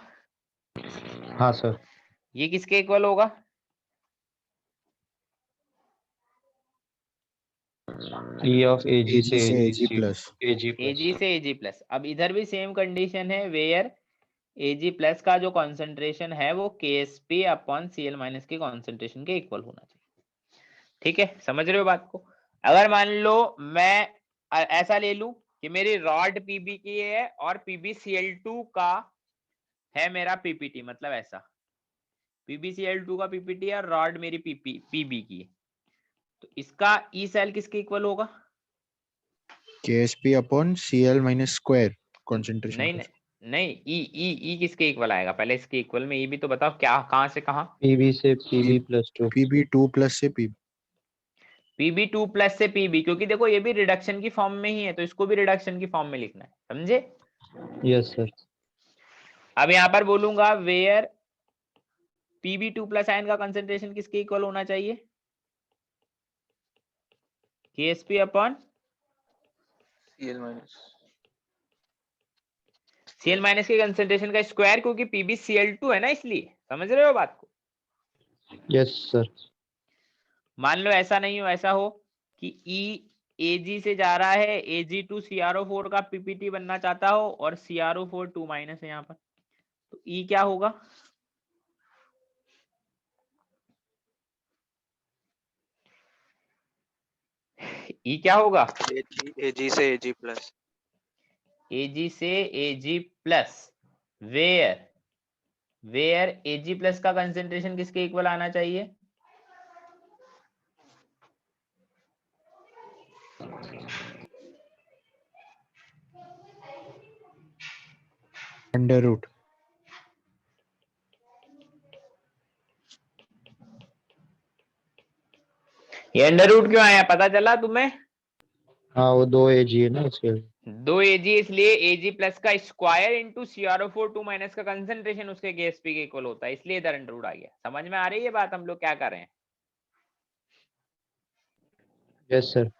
हाँ सर। ये किसके इक्वल होगा, E ऑफ Ag Ag से से Ag Ag plus. Ag Ag plus. से Ag प्लस। अब इधर भी सेम कंडीशन है, वेयर Ag प्लस का जो कॉन्सेंट्रेशन है वो Ksp अपॉन Cl माइनस के कॉन्सेंट्रेशन के इक्वल होना चाहिए। ठीक है, समझ रहे हो बात को। अगर मान लो मैं ऐसा ले लूं कि मेरी रॉड पीबी की है और PbCl2 का है मेरा पीपीटी, मतलब ऐसा PbCl2 का पीपीटी है और रॉड मेरी पीबी की है, तो इसका ई सेल किसके इक्वल होगा, Ksp upon Cl minus square concentration नहीं का। नहीं नहीं, ई किसके इक्वल आएगा, पहले इसके इक्वल में ई भी तो बताओ, क्या कहां से कहां, Pb से Pb प्लस 2। Pb2 प्लस से Pb। Pb2 प्लस से Pb, क्योंकि देखो ये भी रिडक्शन की फॉर्म में ही है तो इसको भी रिडक्शन की फॉर्म में लिखना है, समझे। Yes sir. अब यहाँ पर बोलूंगा वेयर Pb2 प्लस आयन का कंसेंट्रेशन किसके इक्वल होना चाहिए, Ksp upon Cl minus. Cl minus के कंसेंट्रेशन का स्क्वायर, क्योंकि PbCl2 है ना, इसलिए समझ रहे हो बात को। Yes sir. मान लो ऐसा नहीं हो, ऐसा हो कि E Ag से जा रहा है, Ag2CrO4 का पीपीटी बनना चाहता हो और CrO4 2 माइनस है यहाँ पर, तो E क्या होगा, E क्या होगा, Ag से Ag प्लस। Ag से Ag plus, where Ag plus का कंसेंट्रेशन किसके इक्वल आना चाहिए, अंडर रूट। ये अंडर रूट क्यों आया पता चला तुम्हें, हाँ वो 2 Ag है ना इसके। 2 Ag, इसलिए Ag प्लस का स्क्वायर इंटू CrO4 2 माइनस का कंसेंट्रेशन उसके Ksp के इक्वल होता है, इसलिए इधर अंडर रूट आ गया। समझ में आ रही है बात, हम लोग क्या कर रहे हैं। Yes sir.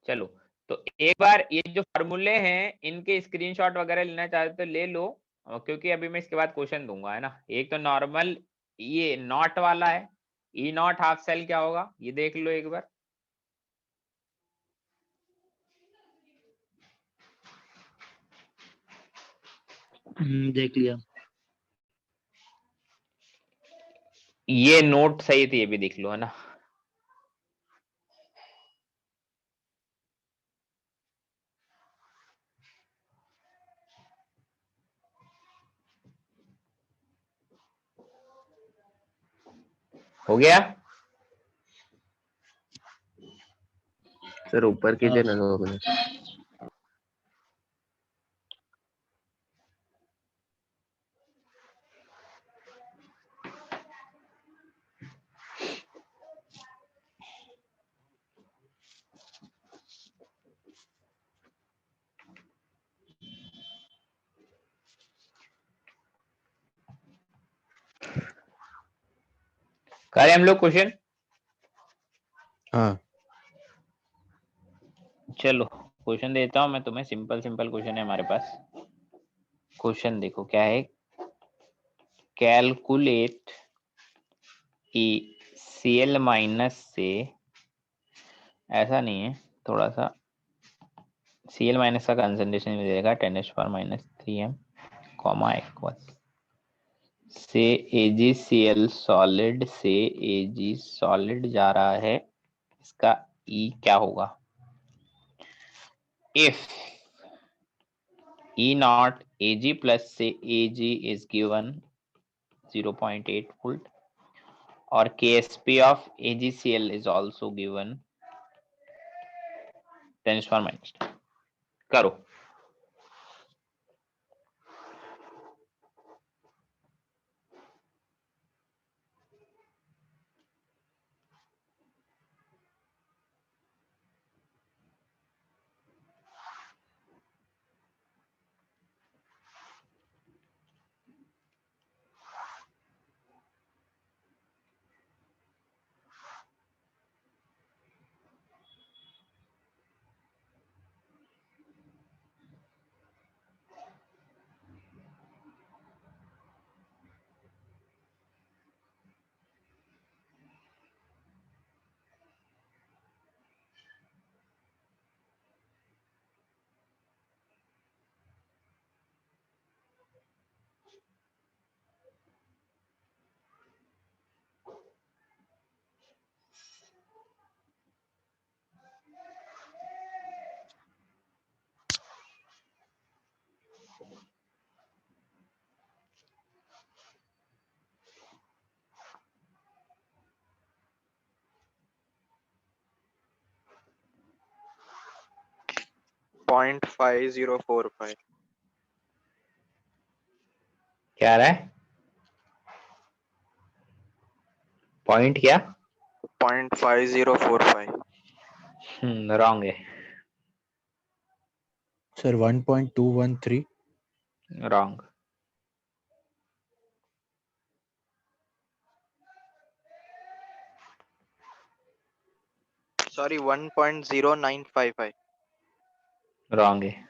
चलो, तो एक बार ये जो फॉर्मूले हैं इनके स्क्रीनशॉट वगैरह लेना चाहते तो ले लो, क्योंकि अभी मैं इसके बाद क्वेश्चन दूंगा, है ना। एक तो नॉर्मल ये नॉट वाला है, ई नॉट हाफ सेल क्या होगा ये देख लो एक बार। देख लिया। ये नोट सही थी, ये भी देख लो, है ना। हो गया सर ऊपर कीजिए ना दो मिनट। करें हम लोग क्वेश्चन। हाँ चलो क्वेश्चन देता हूं मैं तुम्हें, सिंपल सिंपल क्वेश्चन है हमारे पास। क्वेश्चन देखो क्या है, कैलकुलेट Cl माइनस से, ऐसा नहीं है, थोड़ा सा Cl माइनस का कंसंट्रेशन मिलेगा 10⁻³ कॉमा इक्वल से AgCl सॉलिड से Ag सॉलिड जा रहा है, इसका E क्या होगा? If E naught Ag plus से Ag is given 0.8 volt और Ksp of AgCl is also given 10⁻²। करो। पॉइंट 5045 क्या आ रहा है? पॉइंट क्या? 0.5045 रॉन्ग है। Sir 1.213 wrong. सॉरी 1.0955 रॉन्ग है।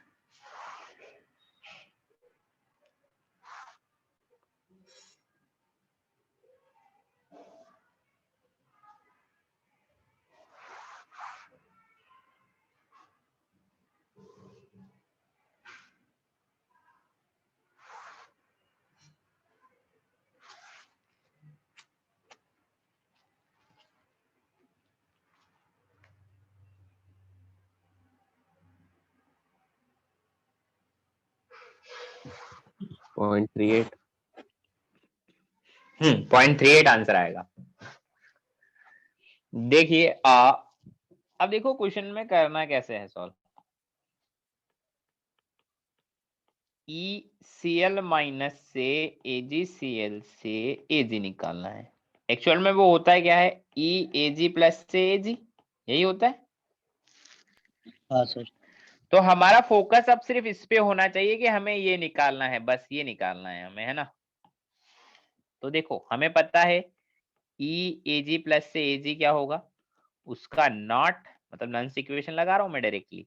पॉइंट 38 0.38 आंसर आएगा। देखिए अब देखो क्वेश्चन में करना कैसे है सॉल्व। ECl माइनस से AgCl से Ag निकालना है। एक्चुअल में वो होता है क्या है? EAg प्लस से Ag, यही होता है। हाँ सर। तो हमारा फोकस अब सिर्फ इस पे होना चाहिए कि हमें ये निकालना है, बस ये निकालना है हमें, है ना। तो देखो हमें पता है EAg प्लस से Ag क्या होगा, उसका नॉट मतलब नॉन इक्वेशन लगा रहा हूं मैं directly,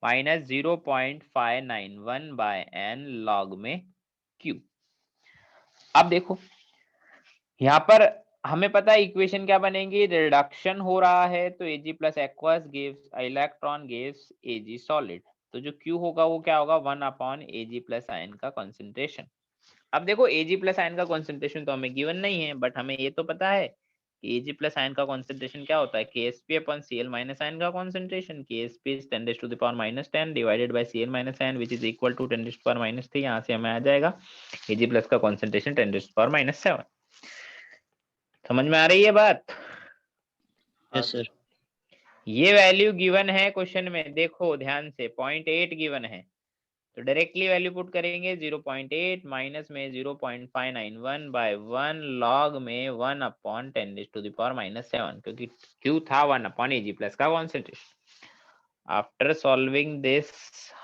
minus 0.591 by n log में Q। अब देखो यहाँ पर हमें पता है इक्वेशन क्या बनेगी, रिडक्शन हो रहा है तो Ag plus aqueous gives electron gives Ag solid, तो जो Q होगा वो क्या होगा, 1/Ag प्लस आयन का कॉन्सेंट्रेशन। अब देखो Ag प्लस आयन का कॉन्सेंट्रेशन तो हमें गिवन नहीं है, बट हमें ये तो पता है कि Ag प्लस आयन का कॉन्सेंट्रेशन क्या होता है, Ksp upon Cl minus ion का concentration. Ksp is 10⁻⁻10 divided by Cl minus ion which is equal to 10⁻⁻3। यहाँ से हमें आ जाएगा Ag प्लस का कॉन्सेंट्रेशन 10⁻⁻7। समझ में आ रही है बात? Yes sir. ये वैल्यू गिवन है क्वेश्चन में, देखो ध्यान से 0.8 गिवन है, तो डायरेक्टली वैल्यू पुट करेंगे 0.8 माइनस में 0.591 बाय 1 लॉग में 1/10⁻⁻7, क्योंकि Q था 1/Ag प्लस का कॉन्सेंट्रेशन। आफ्टर सॉल्विंग दिस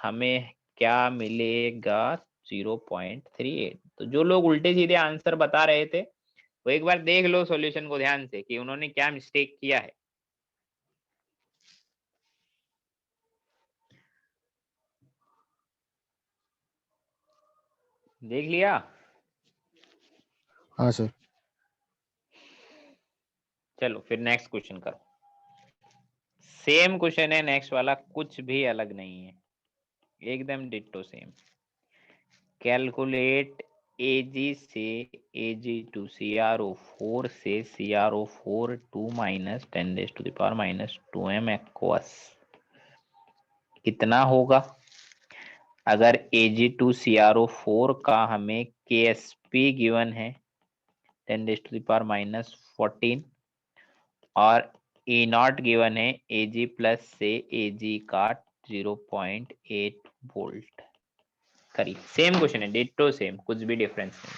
हमें क्या मिलेगा, 0.38। तो जो लोग उल्टे सीधे आंसर बता रहे थे वो एक बार देख लो सॉल्यूशन को ध्यान से कि उन्होंने क्या मिस्टेक किया है। देख लिया? हाँ सर। चलो फिर नेक्स्ट क्वेश्चन करो। सेम क्वेश्चन है नेक्स्ट वाला, कुछ भी अलग नहीं है, एकदम डिट्टो सेम। कैलकुलेट AG से AG2 CrO4 से CrO4 2 माइनस 10⁻⁻² एक्वस कितना होगा? अगर Ag2 CrO4 का हमें KSP गिवन है 10⁻⁻14 और E0 गिवन है Ag प्लस से Ag का 0.8 वोल्ट। करीब सेम क्वेश्चन है, डिट्टो सेम, कुछ भी डिफरेंस नहीं।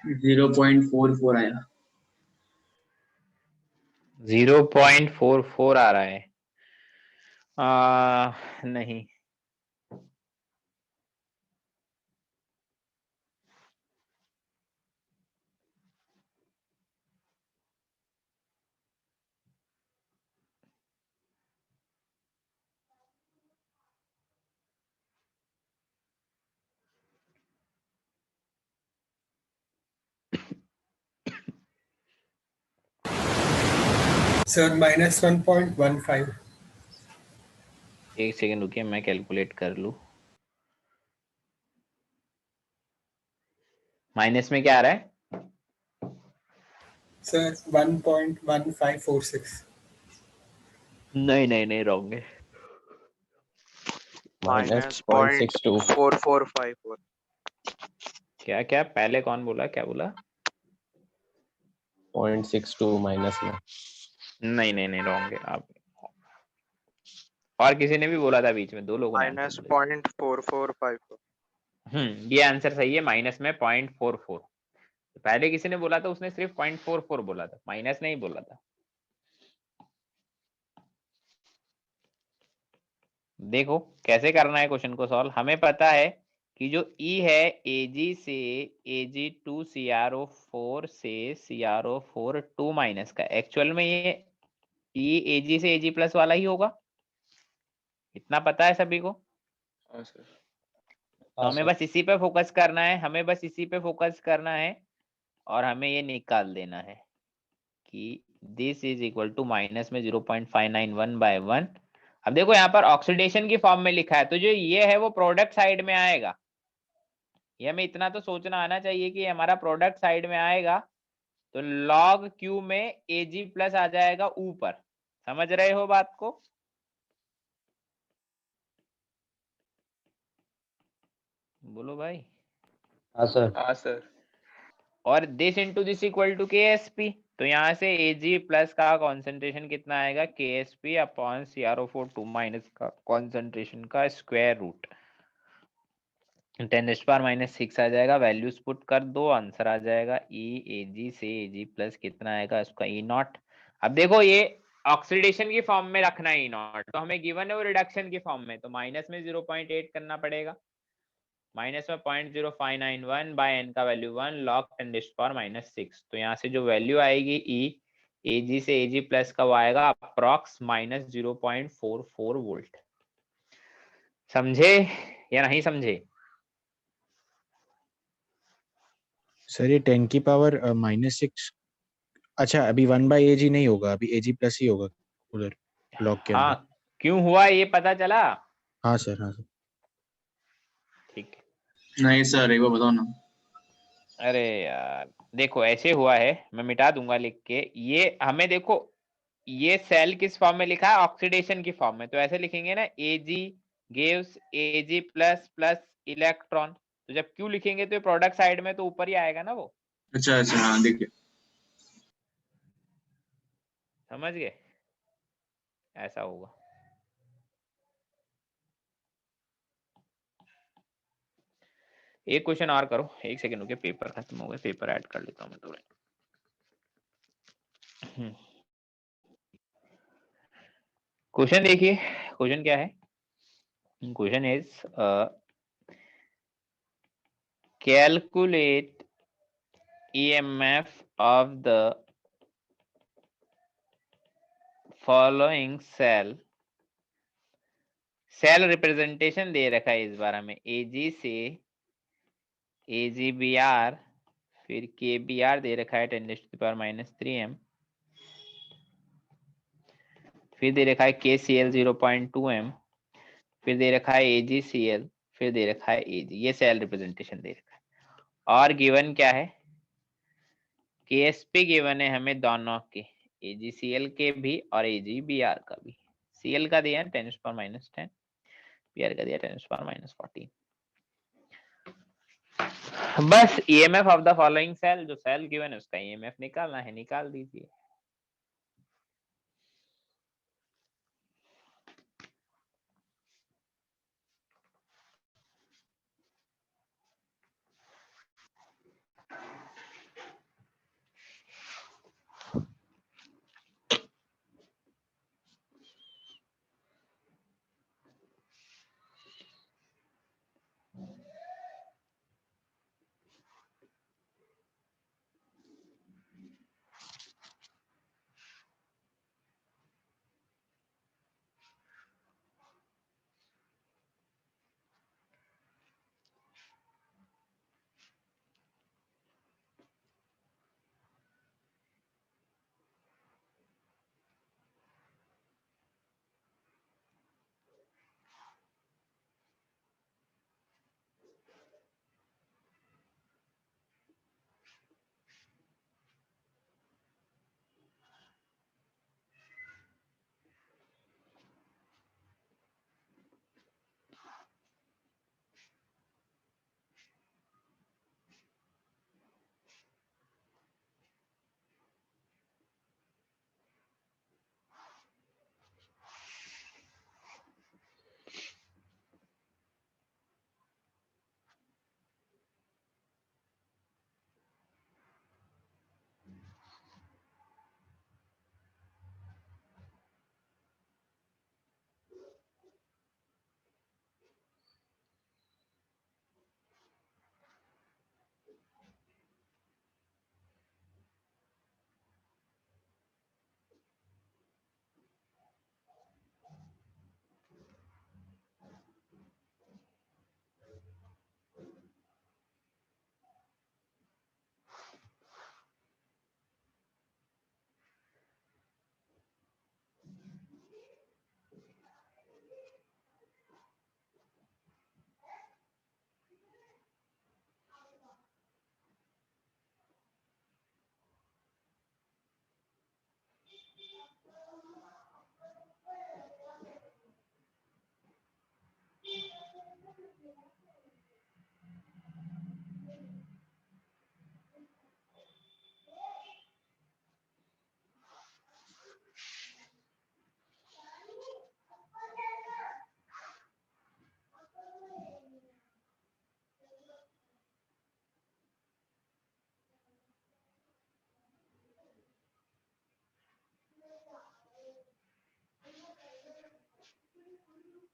जीरो 0.44 आया। 0.44 आ रहा है। नहीं, सर -1.15। एक सेकंड रुकिए, मैं कैलकुलेट कर लूं। माइनस में क्या आ रहा है? सर 1.1546। नहीं रॉन्ग है। -0.62। क्या पहले कौन बोला, क्या बोला? 0.62 माइनस में। नहीं रॉन्ग है आप। और किसी ने भी बोला था बीच में, 2 लोगों ने आंसर बोला। -0.4454। ये आंसर सही है, माइनस में 0.44। पहले किसी ने बोला था, उसने सिर्फ 0.44 बोला था, माइनस नहीं बोला था। देखो कैसे करना है क्वेश्चन को सॉल्व। हमें पता है कि जो E है Ag से Ag2 CrO4 से CrO4 2 माइनस का, एक्चुअल में ये E Ag से Ag प्लस वाला ही होगा, इतना पता है सभी को। हाँ सर। तो हमें बस इसी पे फोकस करना है, और हमें ये निकाल देना है कि this is equal to minus में 0.591/1। अब देखो यहाँ पर ऑक्सीडेशन की फॉर्म में लिखा है, तो जो ये है वो प्रोडक्ट साइड में आएगा। ये हमें इतना तो सोचना आना चाहिए कि हमारा प्रोडक्ट साइड में आएगा, तो log Q में Ag प्लस आ जाएगा ऊपर। समझ रहे हो बात को? बोलो भाई। हाँ सर। हाँ सर। और this into this equal to KSP, तो यहाँ से Ag प्लस का कॉन्सेंट्रेशन कितना आएगा? KSP अपॉन CrO4 2 माइनस का कॉन्सेंट्रेशन का स्क्वायर रूट 10⁻⁻6 आ जाएगा। वैल्यूज पुट कर दो, आंसर आ जाएगा Ag से Ag प्लस कितना आएगा उसका E0। अब देखो ये ऑक्सीडेशन की फॉर्म में रखना है E0, तो हमें गिवन है वो रिडक्शन की फॉर्म में, तो माइनस में 0.8 करना पड़ेगा। माइनस में 0.0591/n का वैल्यू 1 log 10⁻⁻6। तो यहाँ से जो वैल्यू आएगी Ag से Ag प्लस का वो आएगा अप्रॉक्स -0.44 वोल्ट। समझे या नहीं समझे? सर ये 10 की पावर -6, अच्छा अभी 1/Ag नहीं होगा, अभी Ag प्लस ही होगा उधर ब्लॉक के अंदर। हाँ, क्यों हुआ ये पता चला? हाँ सर, हाँ सर। ठीक है। नहीं सर, एक बार बताओ ना। अरे यार देखो ऐसे हुआ है, मैं मिटा दूंगा लिख के। ये हमें देखो ये सेल किस फॉर्म में लिखा है? ऑक्सीडेशन की फॉर्म में। तो ऐसे लिखेंगे ना, Ag gives Ag plus plus electron. तो जब Q लिखेंगे तो प्रोडक्ट साइड में तो ऊपर ही आएगा ना वो। अच्छा अच्छा, हाँ देखिए। समझ गए? ऐसा होगा। एक क्वेश्चन और करो, एक सेकंड रुके, पेपर खत्म हो गए, पेपर ऐड कर लेता हूँ मैं थोड़े। क्वेश्चन देखिए, क्वेश्चन क्या है? Question is calculate EMF of the following cell। Cell representation दे रखा है इस बार हमें, Ag से AgBr, फिर KBr दे रखा है 10⁻³ m, फिर दे रखा है KCl 0.2 m, फिर दे रखा है AgCl, फिर दे रखा है Ag। ये सेल रिप्रेजेंटेशन दे रखा है। और गिवन क्या है? KSP गिवन है हमें दोनों के, AgCl के भी और AgBr का भी। Cl का दिया 10⁻10, Br का दिया 10⁻14। बस EMF of the following cell, जो सेल गिवन है उसका EMF निकालना है, निकाल दीजिए।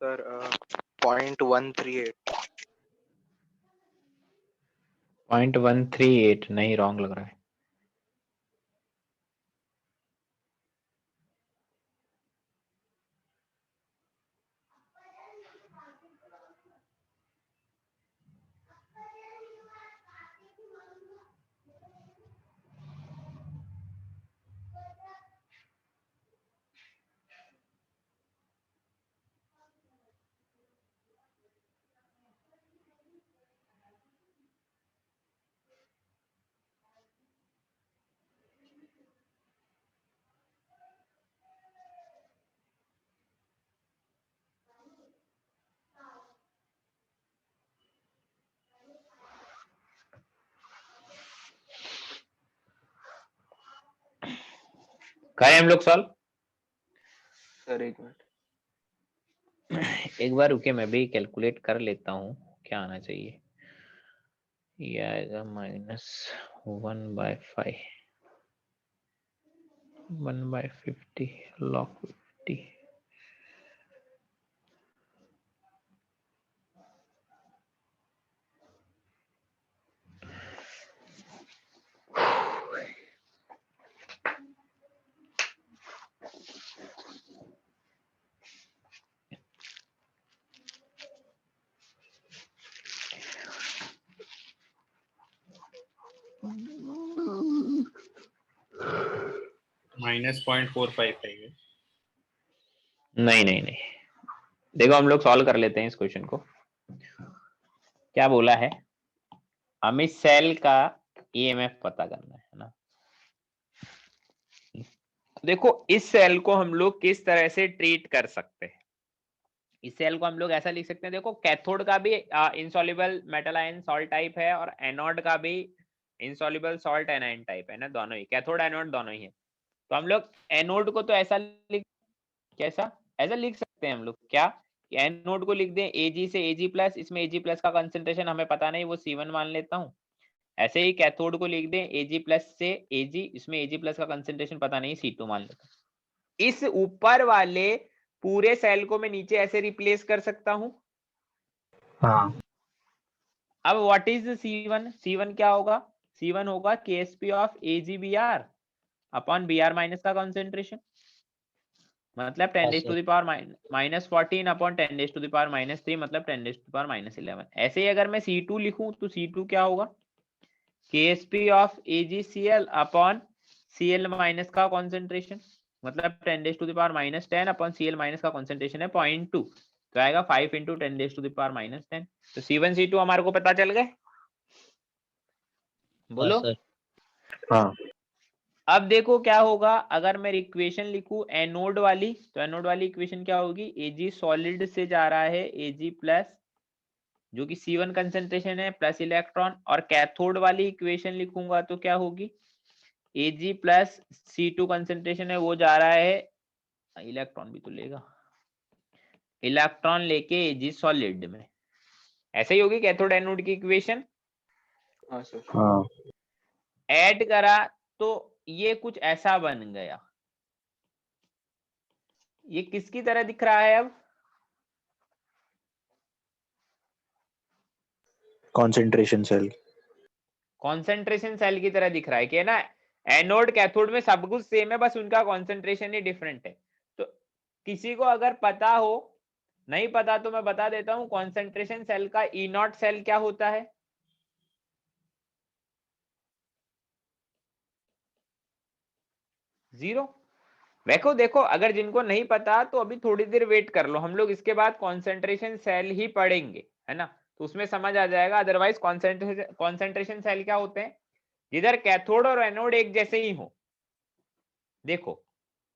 सर 0.138। 0.138 नहीं, रॉन्ग लग रहा है। करें हम लोग सॉल्व? सर एक मिनट। एक बार रुके, मैं भी कैलकुलेट कर लेता हूँ क्या आना चाहिए। ये आएगा -1/5 1/50 log 50। -0.45 है। नहीं नहीं नहीं, देखो हम लोग सॉल्व कर लेते हैं इस क्वेश्चन को। क्या बोला है, हमें सेल का ईएमएफ पता करना है ना। देखो इस सेल को हम लोग किस तरह से ट्रीट कर सकते हैं। इस सेल को हम लोग ऐसा लिख सकते हैं, देखो कैथोड का भी insoluble metal ion salt type है और एनोड का भी इनसॉल्युबल सॉल्ट एनायन टाइप है ना, दोनों ही कैथोड एनोड दोनों ही है। तो हम लोग एनोड को तो ऐसा कैसा ऐसा लिख सकते हैं हम लोग क्या, कि एनोड को लिख दें Ag से Ag+, इसमें Ag+ का कंसंट्रेशन हमें पता नहीं, वो C1 मान लेता हूँ। ऐसे ही कैथोड को लिख दें Ag+ से Ag, इसमें Ag+ का कंसंट्रेशन पता नहीं, C2 मान लेता हूँ। इस ऊपर वाले पूरे सेल को मैं नीचे ऐसे रिप्लेस कर सकता हूँ। हाँ अब व्हाट इज C1? C1 क्या होगा? C1 होगा Ksp of AgBr upon Br minus का कंसंट्रेशन, मतलब 10⁻⁻14 अपॉन 10⁻⁻3 मतलब 10⁻11। ऐसे ही अगर मैं C2 लिखूं तो C2 क्या होगा? Ksp of AgCl upon Cl minus का कंसंट्रेशन, मतलब 10⁻⁻10 अपॉन Cl माइनस का कंसंट्रेशन है 0.2, तो आएगा 5 × 10⁻⁻10। तो C1 C2 हमारे को पता चल गए, बोलो। सर। हाँ अब देखो क्या होगा, अगर मैं इक्वेशन लिखूं एनोड वाली, तो एनोड वाली इक्वेशन क्या होगी, Ag सॉलिड से जा रहा है Ag+, जो कि C1 कंसंट्रेशन है प्लस इलेक्ट्रॉन, और कैथोड वाली इक्वेशन लिखूंगा तो क्या होगी, Ag+ C2 कंसंट्रेशन है, वो जा रहा है, इलेक्ट्रॉन भी तो लेगा, इलेक्ट्रॉन लेके Ag सॉलिड में। ऐसे ही होगी कैथोड एनोड की इक्वेशन। हाँ सर। हाँ ऐड करा तो ये कुछ ऐसा बन गया। ये किसकी तरह दिख रहा है अब? Concentration cell. कॉन्सेंट्रेशन सेल की तरह दिख रहा है कि ना, एनोड कैथोड में सब कुछ सेम है, बस उनका कॉन्सेंट्रेशन ही डिफरेंट है। तो किसी को अगर पता हो, नहीं पता तो मैं बता देता हूं, कॉन्सेंट्रेशन सेल का E0 सेल क्या होता है? जीरो। देखो देखो, अगर जिनको नहीं पता तो अभी थोड़ी देर वेट कर लो, हम लोग इसके बाद कॉन्सेंट्रेशन सेल ही पढ़ेंगे, है ना, तो उसमें समझ आ जाएगा। अदरवाइज कॉन्सेंट्रेशन सेल क्या होते हैं, जिधर कैथोड और एनोड एक जैसे ही हो। देखो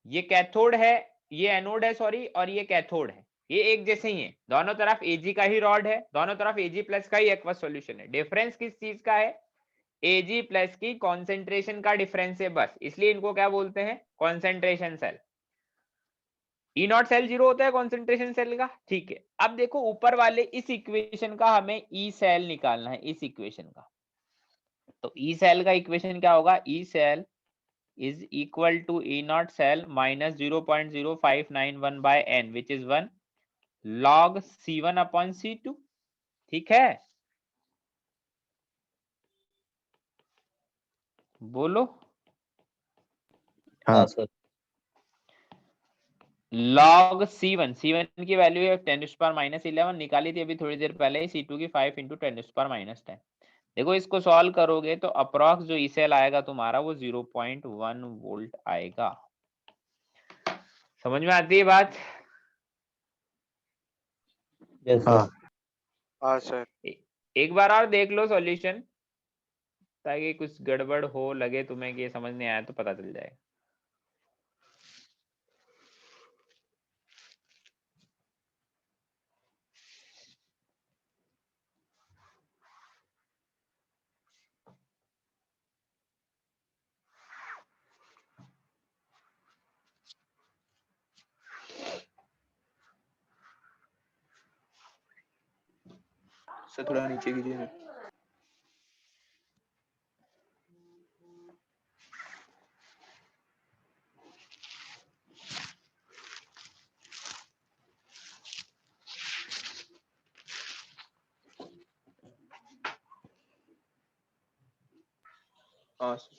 ये कैथोड है, ये एनोड है सॉरी, और ये कैथोड है, ये एक जैसे ही है, दोनों तरफ Ag का ही रॉड है, दोनों तरफ Ag+ का ही एक्वस सॉल्यूशन है। डिफरेंस किस चीज का है? Ag+ की कॉन्सेंट्रेशन का डिफरेंस है बस, इसलिए इनको क्या बोलते हैं, कॉन्सेंट्रेशन सेल। E0 सेल 0 होता है कॉन्सेंट्रेशन सेल का, ठीक है। अब देखो ऊपर वाले इस इक्वेशन का हमें E सेल निकालना है, इस इक्वेशन का। तो E सेल का इक्वेशन क्या होगा, E cell is equal to E0 cell minus 0.0591 by n, which is 1 log C1 upon C2। ठीक है, बोलो। हाँ सर। log C1 की वैल्यू है 10⁻⁻11 निकाली थी अभी थोड़ी देर पहले, C2 की 5 × 10⁻10। देखो इसको सॉल्व करोगे तो अप्रॉक्स जो ई सेल आएगा तुम्हारा वो 0.1 वोल्ट आएगा। समझ में आती है बात? यस हाँ सर। हाँ सर। एक बार और देख लो सॉल्यूशन, ताकि कुछ गड़बड़ हो लगे तुम्हें कि ये समझ नहीं आया तो पता चल जाए। सर थोड़ा नीचे कीजिए ना। हाँ सर।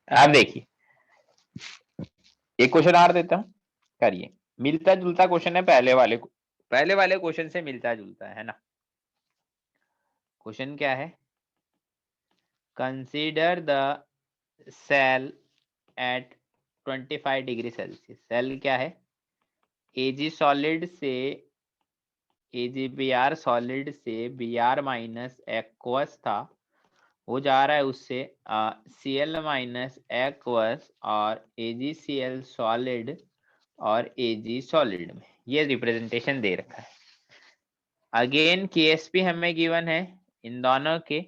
आप देखिए, एक क्वेश्चन और देता हूँ, करिए। मिलता जुलता क्वेश्चन है पहले वाले क्वेश्चन से मिलता जुलता है ना। क्वेश्चन क्या है? Consider the cell at 25 degree Celsius. Cell क्या है? एजी सॉलिड से AgBr सॉलिड से Br माइनस एक्वस था, वो जा रहा है उससे Cl माइनस एक्वस और AgCl सॉलिड और Ag सॉलिड में। ये रिप्रेजेंटेशन दे रखा है। अगेन KSP हमें गिवन है इन दोनों के,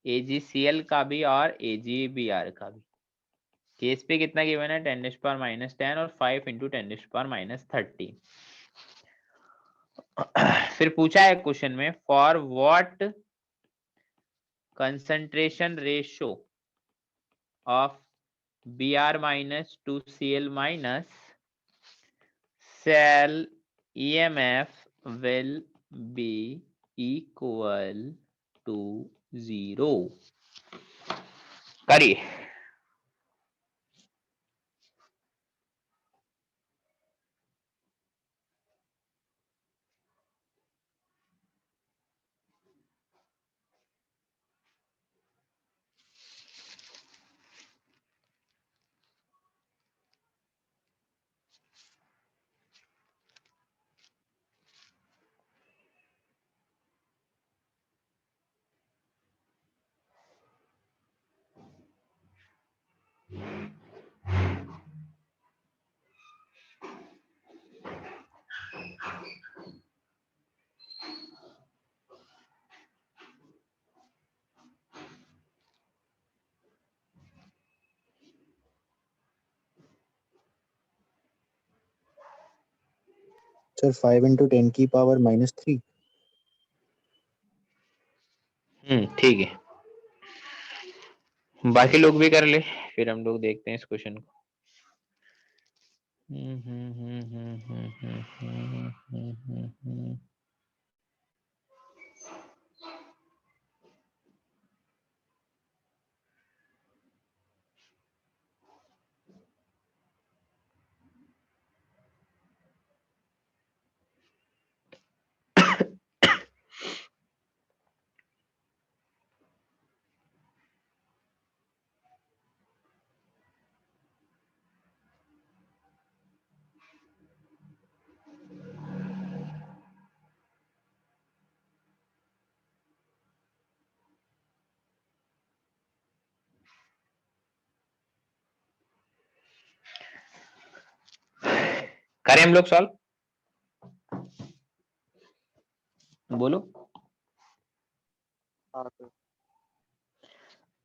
AgCl का भी और AgBr का भी। KSP कितना गिवन है? 10⁻⁻10 और 5 × 10⁻30। फिर पूछा है क्वेश्चन में, for what concentration ratio of Br minus to Cl minus cell EMF will be equal to 0। करिए। सर 5 × 10⁻³ ठीक है, बाकी लोग भी कर ले, फिर हम लोग देखते हैं इस क्वेश्चन को। करें हम लोग सॉल्व? बोलो। हाँ सर।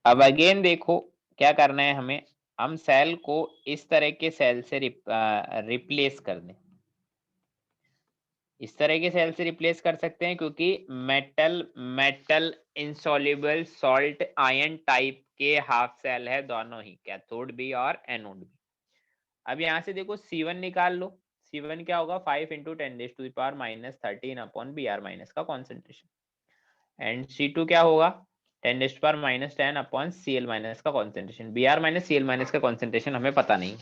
अब अगेन देखो क्या करना है हमें, हम सेल को इस तरह के सेल से रिप्लेस कर दें। इस तरह के सेल से रिप्लेस कर सकते हैं क्योंकि metal insoluble salt ion type के हाफ सेल है दोनों ही, कैथोड भी और एनोड भी। अब यहाँ से देखो C1 निकाल लो। C1 क्या होगा? 5 × 10⁻⁻13 अपॉन Br माइनस का कॉन्सेंट्रेशन, एंड C2 क्या होगा? 10⁻⁻10 अपॉन Cl माइनस का concentration. Br minus Cl minus का कॉन्सेंट्रेशन हमें पता नहीं,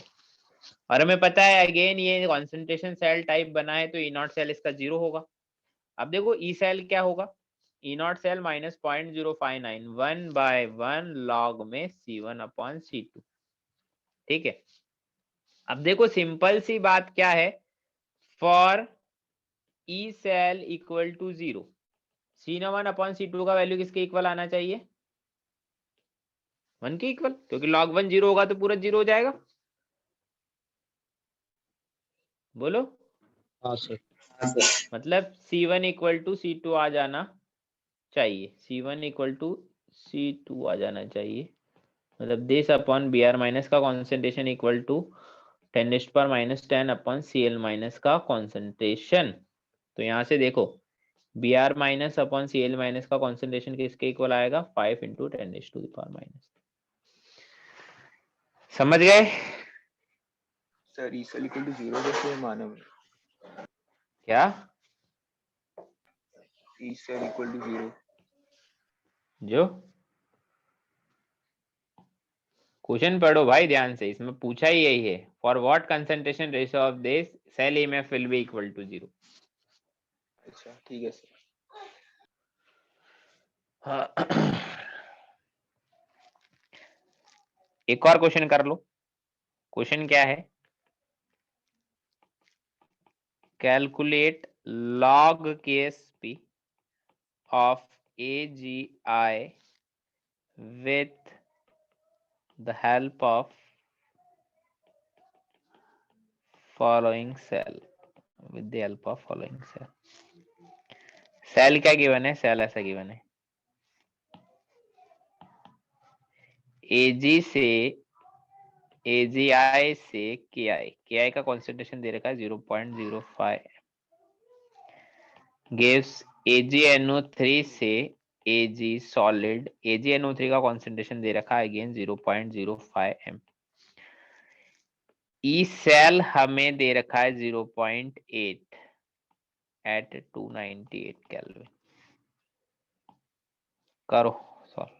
और हमें पता है अगेन ये कॉन्सेंट्रेशन सेल टाइप बना है तो E0 सेल इसका 0 होगा। अब देखो E सेल क्या होगा? E0 सेल माइनस 0.059 1/1 log में C1 अपॉन C2। ठीक है, अब देखो सिंपल सी बात क्या है, for E cell equal to 0, C1 upon C2 का वैल्यू किसके इक्वल आना चाहिए? 1 के इक्वल, क्योंकि log 1 0 होगा तो पूरा 0 हो जाएगा। बोलो। हाँ सर। मतलब C1 इक्वल टू C2 आ जाना चाहिए, C1 इक्वल टू C2 आ जाना चाहिए। मतलब दिस अपॉन Br माइनस का concentration equal to 10⁻10 upon Cl minus का कॉन्सेंट्रेशन। तो यहाँ से देखो Br minus upon Cl minus का कॉन्सेंट्रेशन किसके इक्वल आएगा 5 × 10⁻⁻। समझ गए? Sir E cell equal to 0 कैसे है मानव में? क्या ई सेल इक्वल टू 0 जो क्वेश्चन पढ़ो भाई ध्यान से, इसमें पूछा ही यही है। For what concentration ratio of this cell EMF will be equal to 0। अच्छा ठीक है सर। एक और क्वेश्चन कर लो। क्वेश्चन क्या है? Calculate log KSP of AGI with the help of following cell। with the help of following cell। Cell क्या given है? सेल ऐसा गिवन है AG से AGI से KI का कॉन्सेंट्रेशन दे रखा है 0.05 gives AgNO3 से Ag सॉलिड AgNO3 का कॉन्सेंट्रेशन दे रखा है अगेन 0.05 m। ई सेल हमें दे रखा है 0.8 एट 298 केल्विन। करो सॉल्व।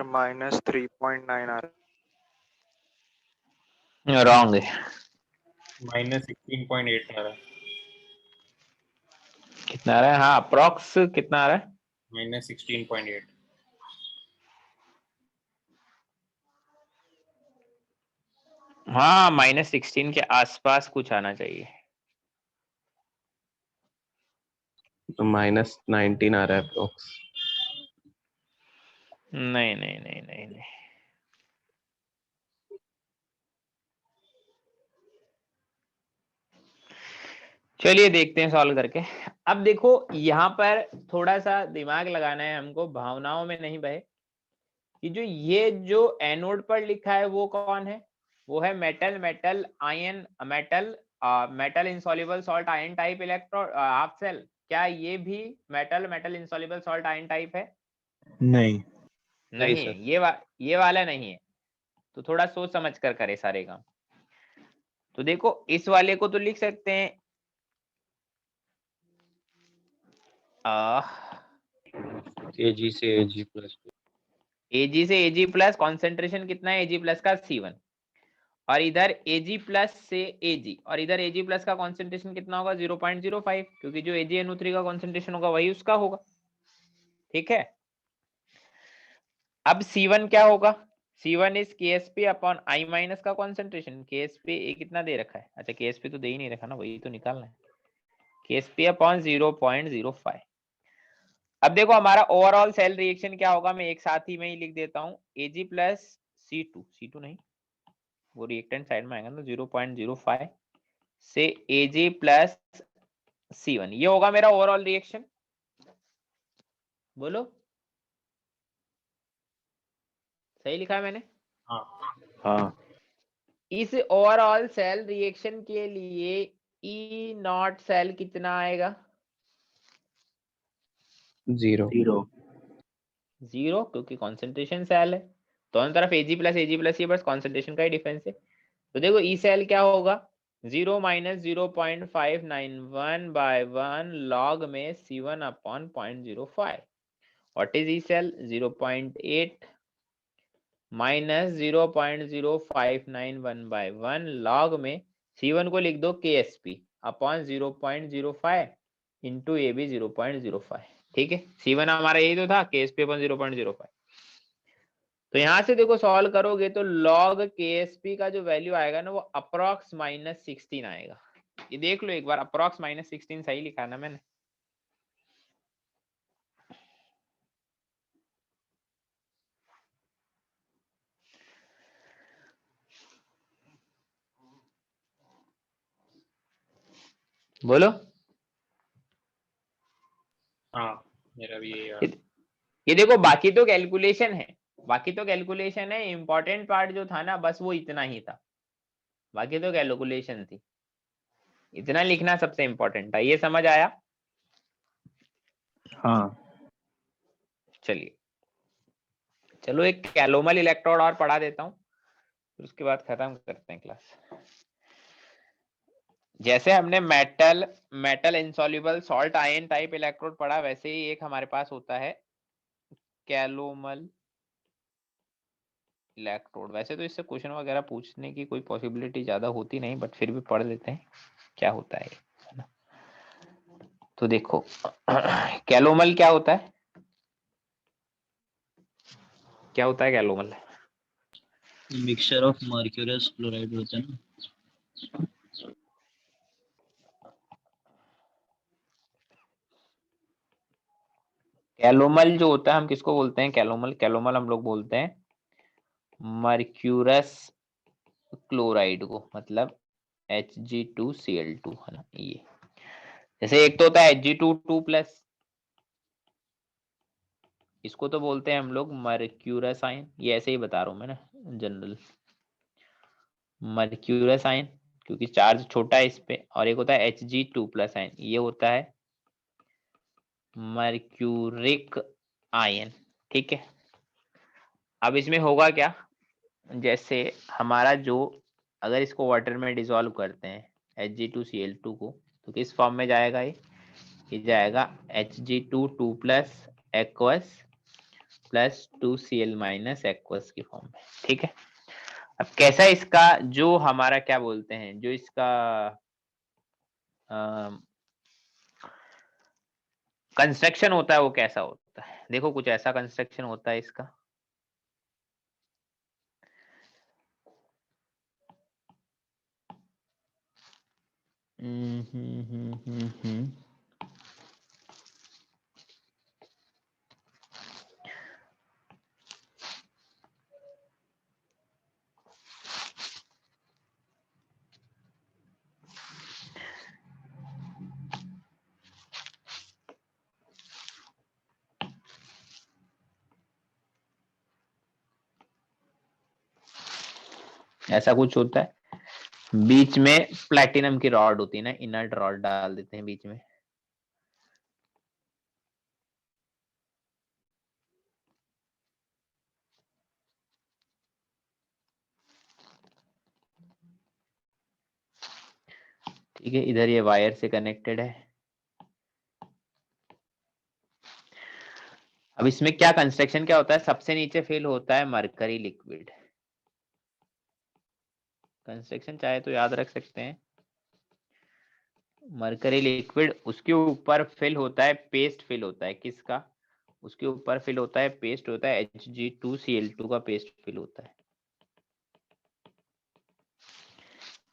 -3.9 आ रहा रॉन्ग है। -16.8 आ रहा है। कितना आ रहा है? हाँ, अप्रॉक्स कितना आ रहा है? -16.8। हाँ, -16 के आसपास कुछ आना चाहिए। तो -19 आ रहा है अप्रोक्स। नहीं नहीं नहीं नहीं नहीं, चलिए देखते हैं सॉल्व करके। अब देखो यहाँ पर थोड़ा सा दिमाग लगाना है हमको, भावनाओं में नहीं बहे। कि जो एनोड पर लिखा है वो कौन है? वो है metal metal ion metal metal insoluble salt ion type electrode half cell. क्या ये भी metal metal insoluble salt ion type है? नहीं। नहीं है, ये वाला नहीं है। तो थोड़ा सोच समझ कर करे सारे काम। तो देखो इस वाले को तो लिख सकते हैं Ag से Ag प्लस Ag से Ag प्लस, कॉन्सेंट्रेशन कितना है Ag प्लस का? C1। और इधर Ag प्लस से Ag, और इधर Ag प्लस का कॉन्सेंट्रेशन कितना होगा? 0.05, क्योंकि जो AgNO3 का कॉन्सेंट्रेशन होगा वही उसका होगा। ठीक है, अब C1 क्या होगा? C1 is KSP upon I minus का कॉन्सेंट्रेशन। KSP कितना दे रखा है? अच्छा, KSP तो दे ही नहीं रखा ना, वही तो निकालना है। KSP upon 0.05। अब देखो हमारा ओवरऑल सेल रिएक्शन क्या होगा, मैं एक साथ ही में ही लिख देता हूँ। Ag प्लस C2 नहीं, वो रिएक्टेंट साइड में आएगा ना, 0.05 से Ag प्लस C1, ये होगा मेरा ओवरऑल रिएक्शन। बोलो, सही लिखा है मैंने? हाँ। इस ओवरऑल सेल रिएक्शन के लिए E नॉट सेल कितना आएगा? 0। 0, क्योंकि कॉन्सेंट्रेशन सेल है। दोनों तरफ Ag प्लस ये बस कॉन्सेंट्रेशन का ही डिफरेंस है। तो देखो ई सेल क्या होगा? 0 माइनस 0.591 बाय 1 लॉग में C1 upon 0.05। What is E cell? 0.8 minus 0.0591 by 1 log में C1 को लिख दो KSP upon 0.05 into A B 0.05। ठीक है, C1 हमारा यही तो था, KSP अपॉन 0.05। तो यहां से देखो सॉल्व करोगे तो log KSP का जो वैल्यू आएगा ना वो अप्रॉक्स -16 आएगा। ये देख लो एक बार, अप्रॉक्स -16 सही लिखा ना मैंने? बोलो। हाँ, मेरा भी यही ये देखो बाकी तो कैलकुलेशन है, इंपॉर्टेंट पार्ट जो था ना बस वो इतना ही था, बाकी तो कैलकुलेशन थी। इतना लिखना सबसे इंपॉर्टेंट था। ये समझ आया? हाँ। चलिए, चलो एक कैलोमल इलेक्ट्रोड और पढ़ा देता हूँ, फिर उसके बाद खत्म करते हैं क्लास। जैसे हमने metal insoluble salt ion type electrode पढ़ा, वैसे ही एक हमारे पास होता है कैलोमल इलेक्ट्रोड। वैसे तो इससे क्वेश्चन वगैरह पूछने की कोई पॉसिबिलिटी ज्यादा होती नहीं, बट फिर भी पढ़ लेते हैं क्या होता है ना। तो देखो कैलोमल क्या होता है? क्या होता है calomel? Mixture of mercurius chloride होता है ना। कैलोमल जो होता है, हम किसको बोलते हैं कैलोमल हम लोग बोलते हैं मर्क्यूरस क्लोराइड को, मतलब Hg2Cl2 है ना। ये जैसे एक तो होता है Hg2 इसको तो बोलते हैं हम लोग मर्क्यूरस आयन, ये ऐसे ही बता रहा हूं मैं ना जनरल, मर्क्यूरस आयन क्योंकि चार्ज छोटा है इस पे। और एक होता है Hg2+ आयन, ये होता है मर्क्यूरिक आयन। ठीक है, अब इसमें होगा क्या, जैसे हमारा जो, अगर इसको वाटर में डिसॉल्व करते हैं Hg2Cl2 को, तो किस फॉर्म में जाएगा? ये जाएगा Hg2 2+ aqueous plus 2Cl minus aqueous की फॉर्म में। ठीक है, अब कैसा इसका जो हमारा क्या बोलते हैं, जो इसका कंस्ट्रक्शन होता है वो कैसा होता है, देखो कुछ ऐसा कंस्ट्रक्शन होता है इसका। ऐसा कुछ होता है, बीच में प्लैटिनम की रॉड होती है ना, इनर्ट रॉड डाल देते हैं बीच में। ठीक है, इधर ये वायर से कनेक्टेड है। अब इसमें क्या कंस्ट्रक्शन क्या होता है, सबसे नीचे फिल होता है मरकरी लिक्विड। कंस्ट्रक्शन चाहे तो याद रख सकते हैं, मरकरी लिक्विड, उसके ऊपर फिल होता है पेस्ट, फिल होता है किसका, उसके ऊपर फिल होता है पेस्ट, होता है Hg2Cl2 का पेस्ट फिल होता है।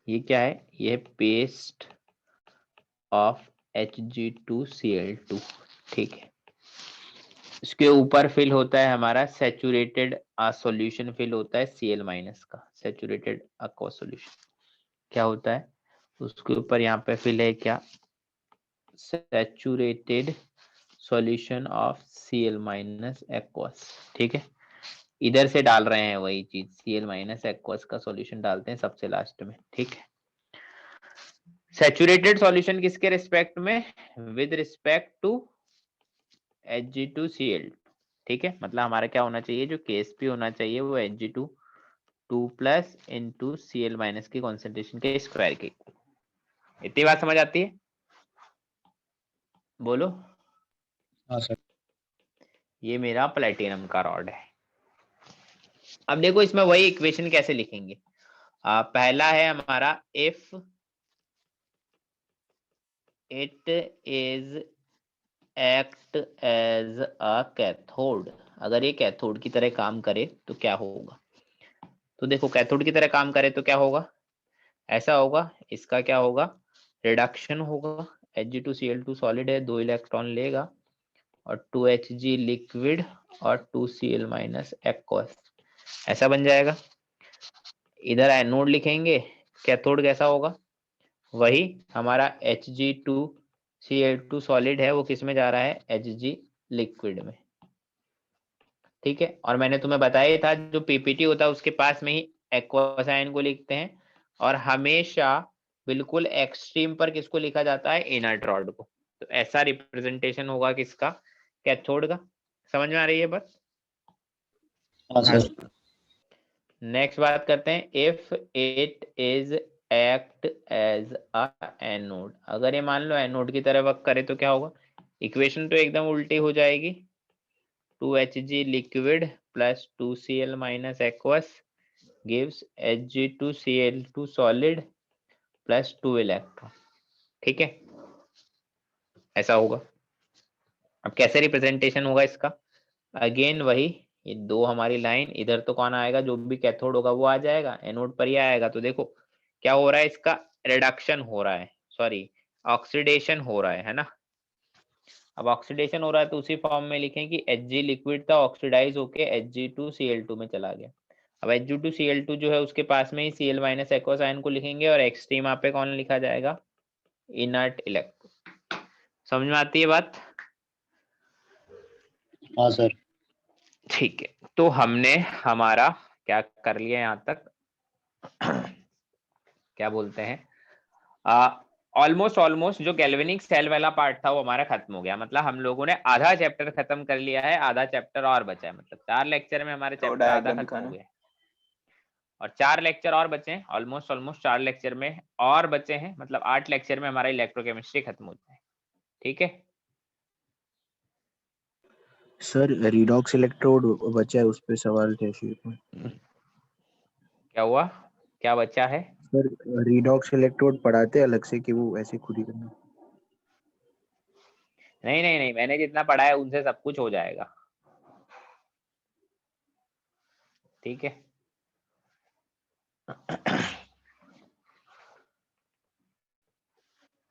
ये क्या है, ये पेस्ट ऑफ Hg2Cl2। ठीक है, इसके ऊपर फिल होता है हमारा सैचुरेटेड सॉल्यूशन, फिल होता है Cl माइनस का, सैचुरेटेड aqueous सॉल्यूशन क्या होता है, उसके ऊपर यहाँ पे फिल है क्या, saturated solution of Cl minus aqueous। ठीक है, इधर से डाल रहे हैं वही चीज, Cl माइनस aqueous का सॉल्यूशन डालते हैं सबसे लास्ट में। ठीक है, सैचुरेटेड सॉल्यूशन किसके रिस्पेक्ट में, विद रिस्पेक्ट टू Hg2Cl। ठीक है, मतलब हमारा क्या होना चाहिए, जो Ksp होना चाहिए वो Hg2 plus into Cl minus की कॉन्सेंट्रेशन के स्क्वायर के। इतनी बात समझ आती है, बोलो। हाँ सर। ये मेरा प्लेटिनम का रॉड है। अब देखो इसमें वही इक्वेशन कैसे लिखेंगे, पहला है हमारा if it is act as a cathode, अगर ये कैथोड की तरह काम करे तो क्या होगा। तो देखो कैथोड की तरह काम करे तो क्या होगा, ऐसा होगा, इसका क्या होगा, रिडक्शन होगा, Hg2Cl2 सॉलिड है, 2 इलेक्ट्रॉन लेगा, और 2Hg लिक्विड और 2Cl माइनस एक्वस, ऐसा बन जाएगा। इधर एनोड लिखेंगे, कैथोड कैसा होगा, वही हमारा Hg2Cl2 सॉलिड है, वो किस में जा रहा है, Hg लिक्विड में। ठीक है, और मैंने तुम्हें बताया था जो पीपीटी होता है उसके पास में ही एक्वस आयन को लिखते हैं, और हमेशा बिल्कुल एक्सट्रीम पर किसको लिखा जाता है, इनर्ट रॉड को। तो ऐसा रिप्रेजेंटेशन होगा किसका, कैथोड का। समझ में आ रही है बात। हाँ सर। नेक्स्ट बात करते हैं, if it is act as a anode, अगर ये मान लो एनोड की तरह वर्क करे तो क्या होगा, इक्वेशन तो एकदम उल्टी हो जाएगी, 2Hg liquid plus 2Cl minus aqueous gives Hg2Cl2 solid plus 2 electron. ठीक है, ऐसा होगा। अब कैसे रिप्रेजेंटेशन होगा इसका, अगेन वही, ये दो हमारी लाइन, इधर तो कौन आएगा, जो भी कैथोड होगा वो आ जाएगा, एनोड पर ही आएगा। तो देखो क्या हो रहा है, इसका रिडक्शन हो रहा है, सॉरी ऑक्सीडेशन हो रहा है ना। अब ऑक्सीडेशन हो रहा है तो उसी फॉर्म में लिखें कि Hg लिक्विड था, ऑक्सीडाइज होके Hg2Cl2 में चला गया। अब Hg2Cl2 जो है उसके पास में ही Cl माइनस एक्वस आयन को लिखेंगे, और एक्सट्रीम यहाँ पे कौन लिखा जाएगा, इनर्ट इलेक्ट्रॉन। समझ में आती है बात। हाँ सर। ठीक है, तो हमने हमारा क्या कर लिया यहाँ तक क्या बोलते हैं, ऑलमोस्ट जो गैल्वेनिक सेल वाला पार्ट था वो हमारा खत्म हो गया। मतलब हम लोगों ने आधा चैप्टर खत्म कर लिया है, आधा चैप्टर और बचा है। मतलब 4 लेक्चर में हमारे तो चैप्टर आधा डायग्राम खत्म हो दिखाना। गया, और 4 लेक्चर और बचे हैं। ऑलमोस्ट 4 लेक्चर में और बचे हैं, मतलब 8 लेक्चर में हमारा इलेक्ट्रोकेमिस्ट्री खत्म हो जाए। ठीक है, सर रिडॉक्स इलेक्ट्रोड बचा है, उस पे सवाल थे शीट में। क्या हुआ, क्या बच्चा है? सर रिडॉक्स इलेक्ट्रोड पढ़ाते हैं अलग से कि वो ऐसे खुद ही करना? नहीं नहीं नहीं, मैंने जितना पढ़ा है उनसे सब कुछ हो जाएगा। ठीक है।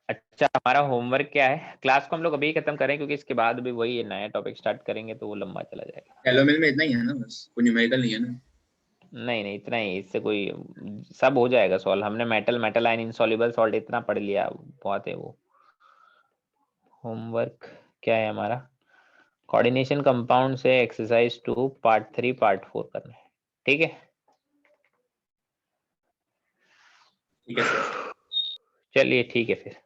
अच्छा, हमारा होमवर्क क्या है? क्लास को हम लोग अभी ही खत्म करें क्योंकि इसके बाद भी वही नया टॉपिक स्टार्ट करेंगे तो वो लंबा चला जाएगा। एलोमेल में इतना ही है ना, बस कोई न्यूमेरिकल नहीं है ना। नहीं नहीं, इतना ही, इससे कोई सब हो जाएगा सॉल्व। हमने मेटल आयन इनसॉल्युबल सॉल्ट इतना पढ़ लिया, बहुत है वो। होमवर्क क्या है हमारा? कोऑर्डिनेशन कंपाउंड से एक्सरसाइज 2 पार्ट 3 पार्ट 4 करना है। ठीक है, ठीक है सर। चलिए ठीक है फिर।